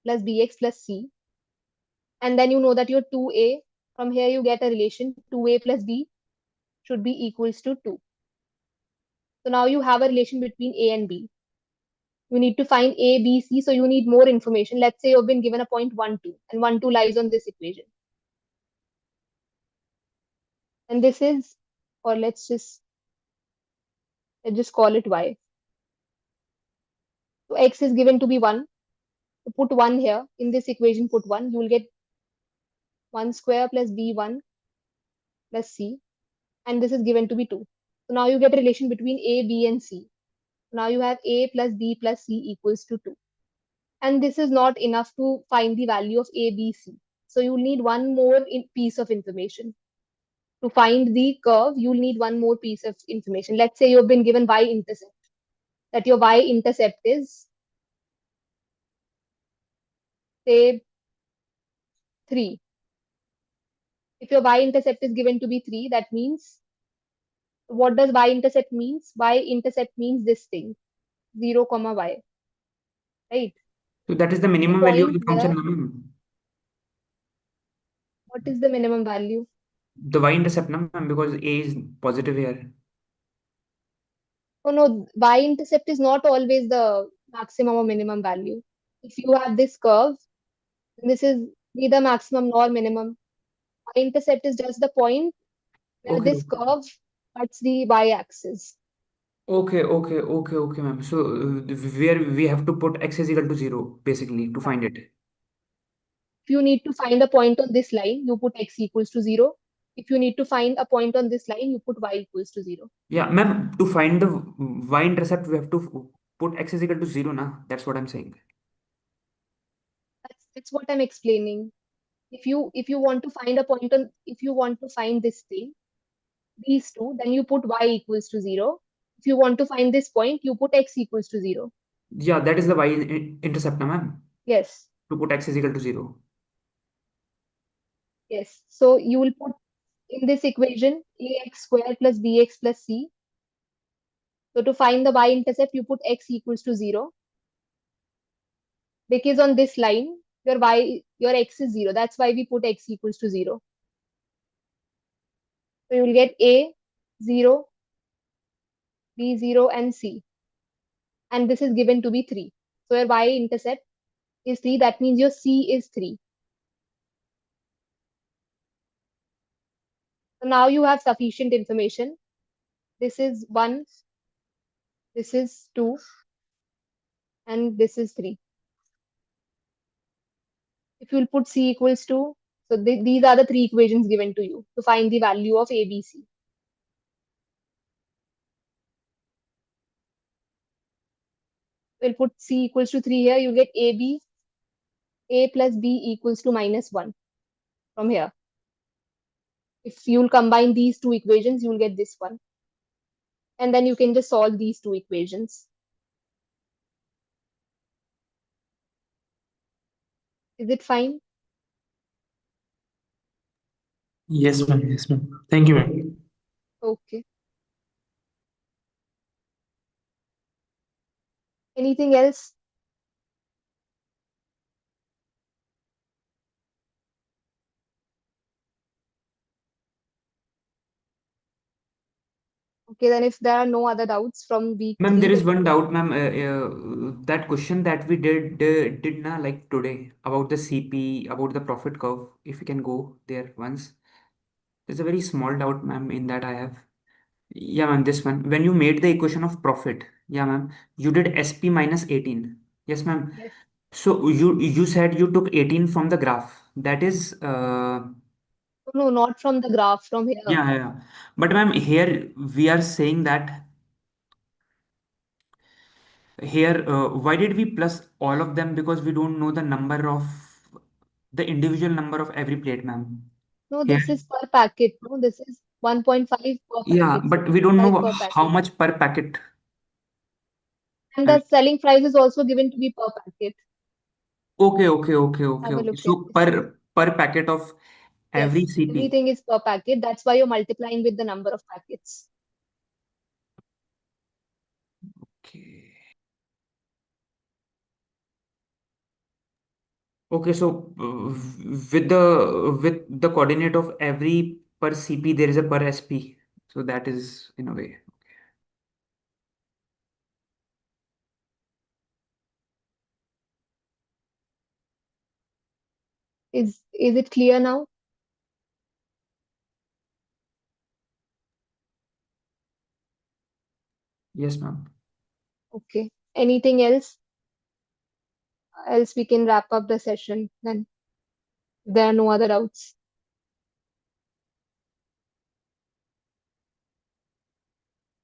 plus bx plus c. And then you know that your 2a, from here you get a relation 2a plus b should be equals to 2. So now you have a relation between a and b. You need to find a, b, c. So you need more information. Let's say you've been given a point 1, 2, and 1, 2 lies on this equation. And this is, or let's just call it y. So x is given to be 1. So put 1 here. In this equation, put 1. You will get 1 square plus b1 plus c. And this is given to be 2. So now you get a relation between a, b, and c. Now you have a plus b plus c equals to 2. And this is not enough to find the value of a, b, c. So you'll need one more piece of information. To find the curve, you'll need one more piece of information. Let's say you've been given y-intercept. That your y-intercept is, say, 3. If your y-intercept is given to be 3, that means, what does y-intercept means? Y-intercept means this thing, 0, y. Right? So that is the minimum The value of the point function, here, ma'am. what is the minimum value? The y-intercept, ma'am, because a is positive here. Oh no, y-intercept is not always the maximum or minimum value. If you have this curve, this is neither maximum nor minimum. Y-intercept is just the point where Okay. this curve cuts the y-axis. Okay, ma'am. So where we have to put x is equal to 0, basically, to find it. If you need to find a point on this line, you put x equals to 0. if you need to find a point on this line, you put y equals to 0. Yeah, ma'am, to find the y-intercept, we have to put x is equal to 0, na? That's what I'm saying. That's what I'm explaining. If you want to find a point on, if you want to find this thing, these two, then you put y equals to 0. If you want to find this point, you put x equals to 0. Yeah, that is the y-intercept, na, ma'am? Yes. To put x is equal to 0. Yes. So you will put in this equation ax square plus bx plus c. So to find the y-intercept, you put x equals to 0. Because on this line, your x is 0. That's why we put x equals to 0. So you will get a 0, b 0, and c. And this is given to be 3. So your y-intercept is 3. That means your c is 3. So now you have sufficient information. This is 1, this is 2, and this is 3. If you'll put c equals to, so these are the 3 equations given to you to find the value of a, b, c. We'll put c equals to 3 here, you get a plus b equals to -1 from here. If you'll combine these two equations, you'll get this one. And then you can just solve these two equations. Is it fine? Yes, ma'am. Yes, ma'am. Thank you, ma'am. Okay. Anything else? Okay, then if there are no other doubts from week Ma'am, 3, there is then one doubt, ma'am. That question that we did na, like today about the CP, about the profit curve. If you can go there once. There's a very small doubt, ma'am, in that I have. Yeah, ma'am, this one. When you made the equation of profit, yeah, ma'am, you did SP minus 18. Yes, ma'am. yes. So you said you took 18 from the graph. That is No, not from the graph, from here. yeah. But ma'am, here we are saying that here why did we plus all of them? Because we don't know the number of the individual number of every plate, ma'am. No, Here, this is per packet. No, this is 1.5 per yeah, packet. So but we don't 5 know per how packet. much per packet. And I the mean, selling price is also given to be per packet. okay. Have a look at So this. per packet of every Yes, CP. everything is per packet. That's why you're multiplying with the number of packets. Okay. Okay, so with the coordinate of every per CP, there is a per SP. So that is in a way. Is it clear now? Yes, ma'am. Okay. Anything else? Else we can wrap up the session then. If there are no other doubts.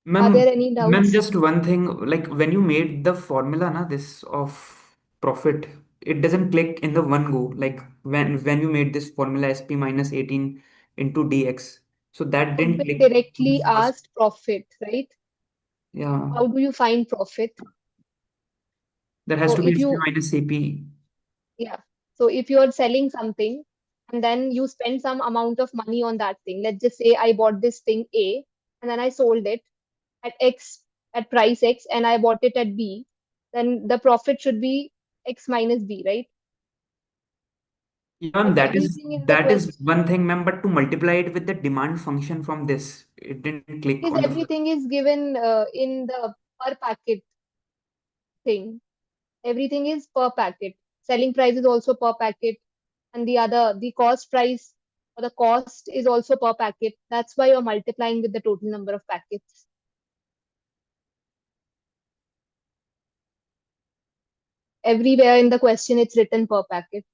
Are there any Ma'am, doubts? just one thing, like when you made the formula, na, this of profit, it doesn't click in the one go. Like when you made this formula SP minus 18 into DX. So that So didn't Ben click directly first. asked profit, right? Yeah. How do you find profit? There has So to be if SP you, minus CP. yeah. So if you're selling something and then you spend some amount of money on that thing, let's just say I bought this thing A and then I sold it at X, at price X, and I bought it at B, then the profit should be X minus B, right? Yeah, ma'am, But everything in the that is question, one thing, ma'am. But to multiply it with the demand function from this, it didn't click is on the first. everything is given in the per packet thing. Everything is per packet. Selling price is also per packet, and the cost price or the cost is also per packet. That's why you're multiplying with the total number of packets. Everywhere in the question, it's written per packet.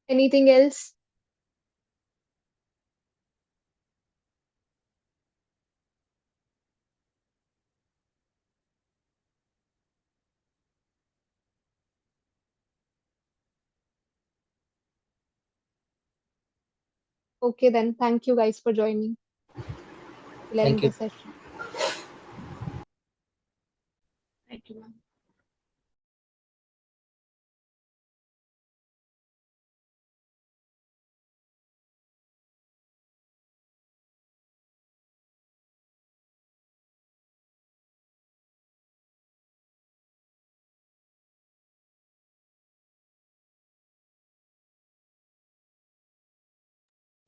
Anything else? Okay, then thank you guys for joining. We'll end Thank you. the session. Thank you, ma'am.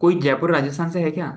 कोई जयपुर राजस्थान से है क्या?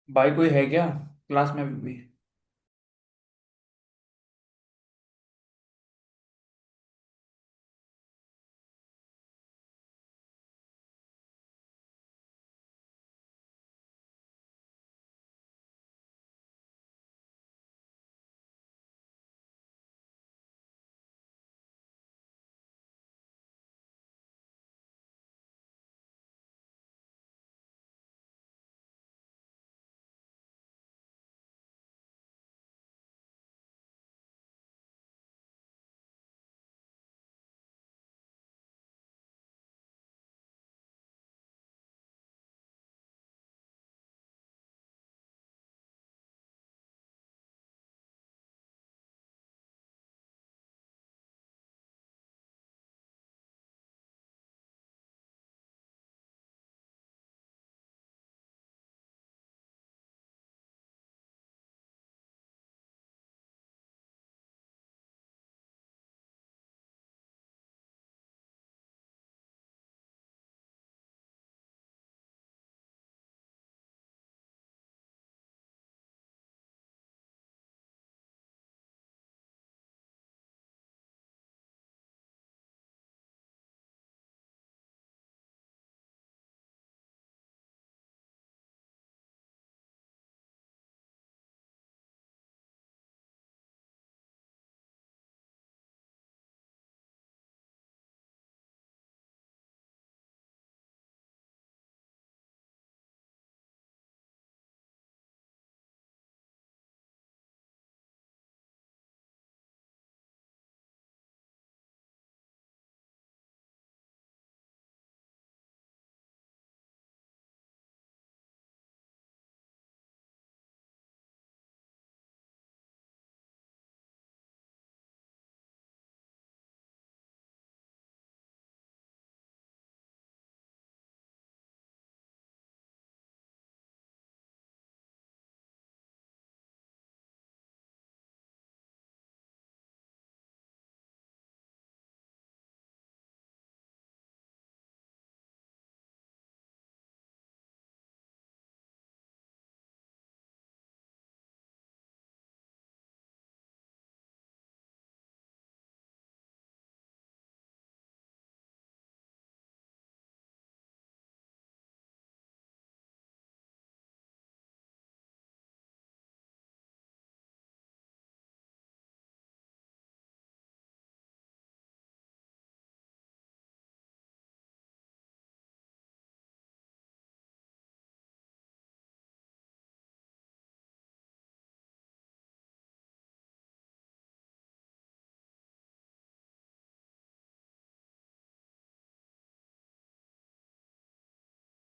भाई कोई है क्या class में भी?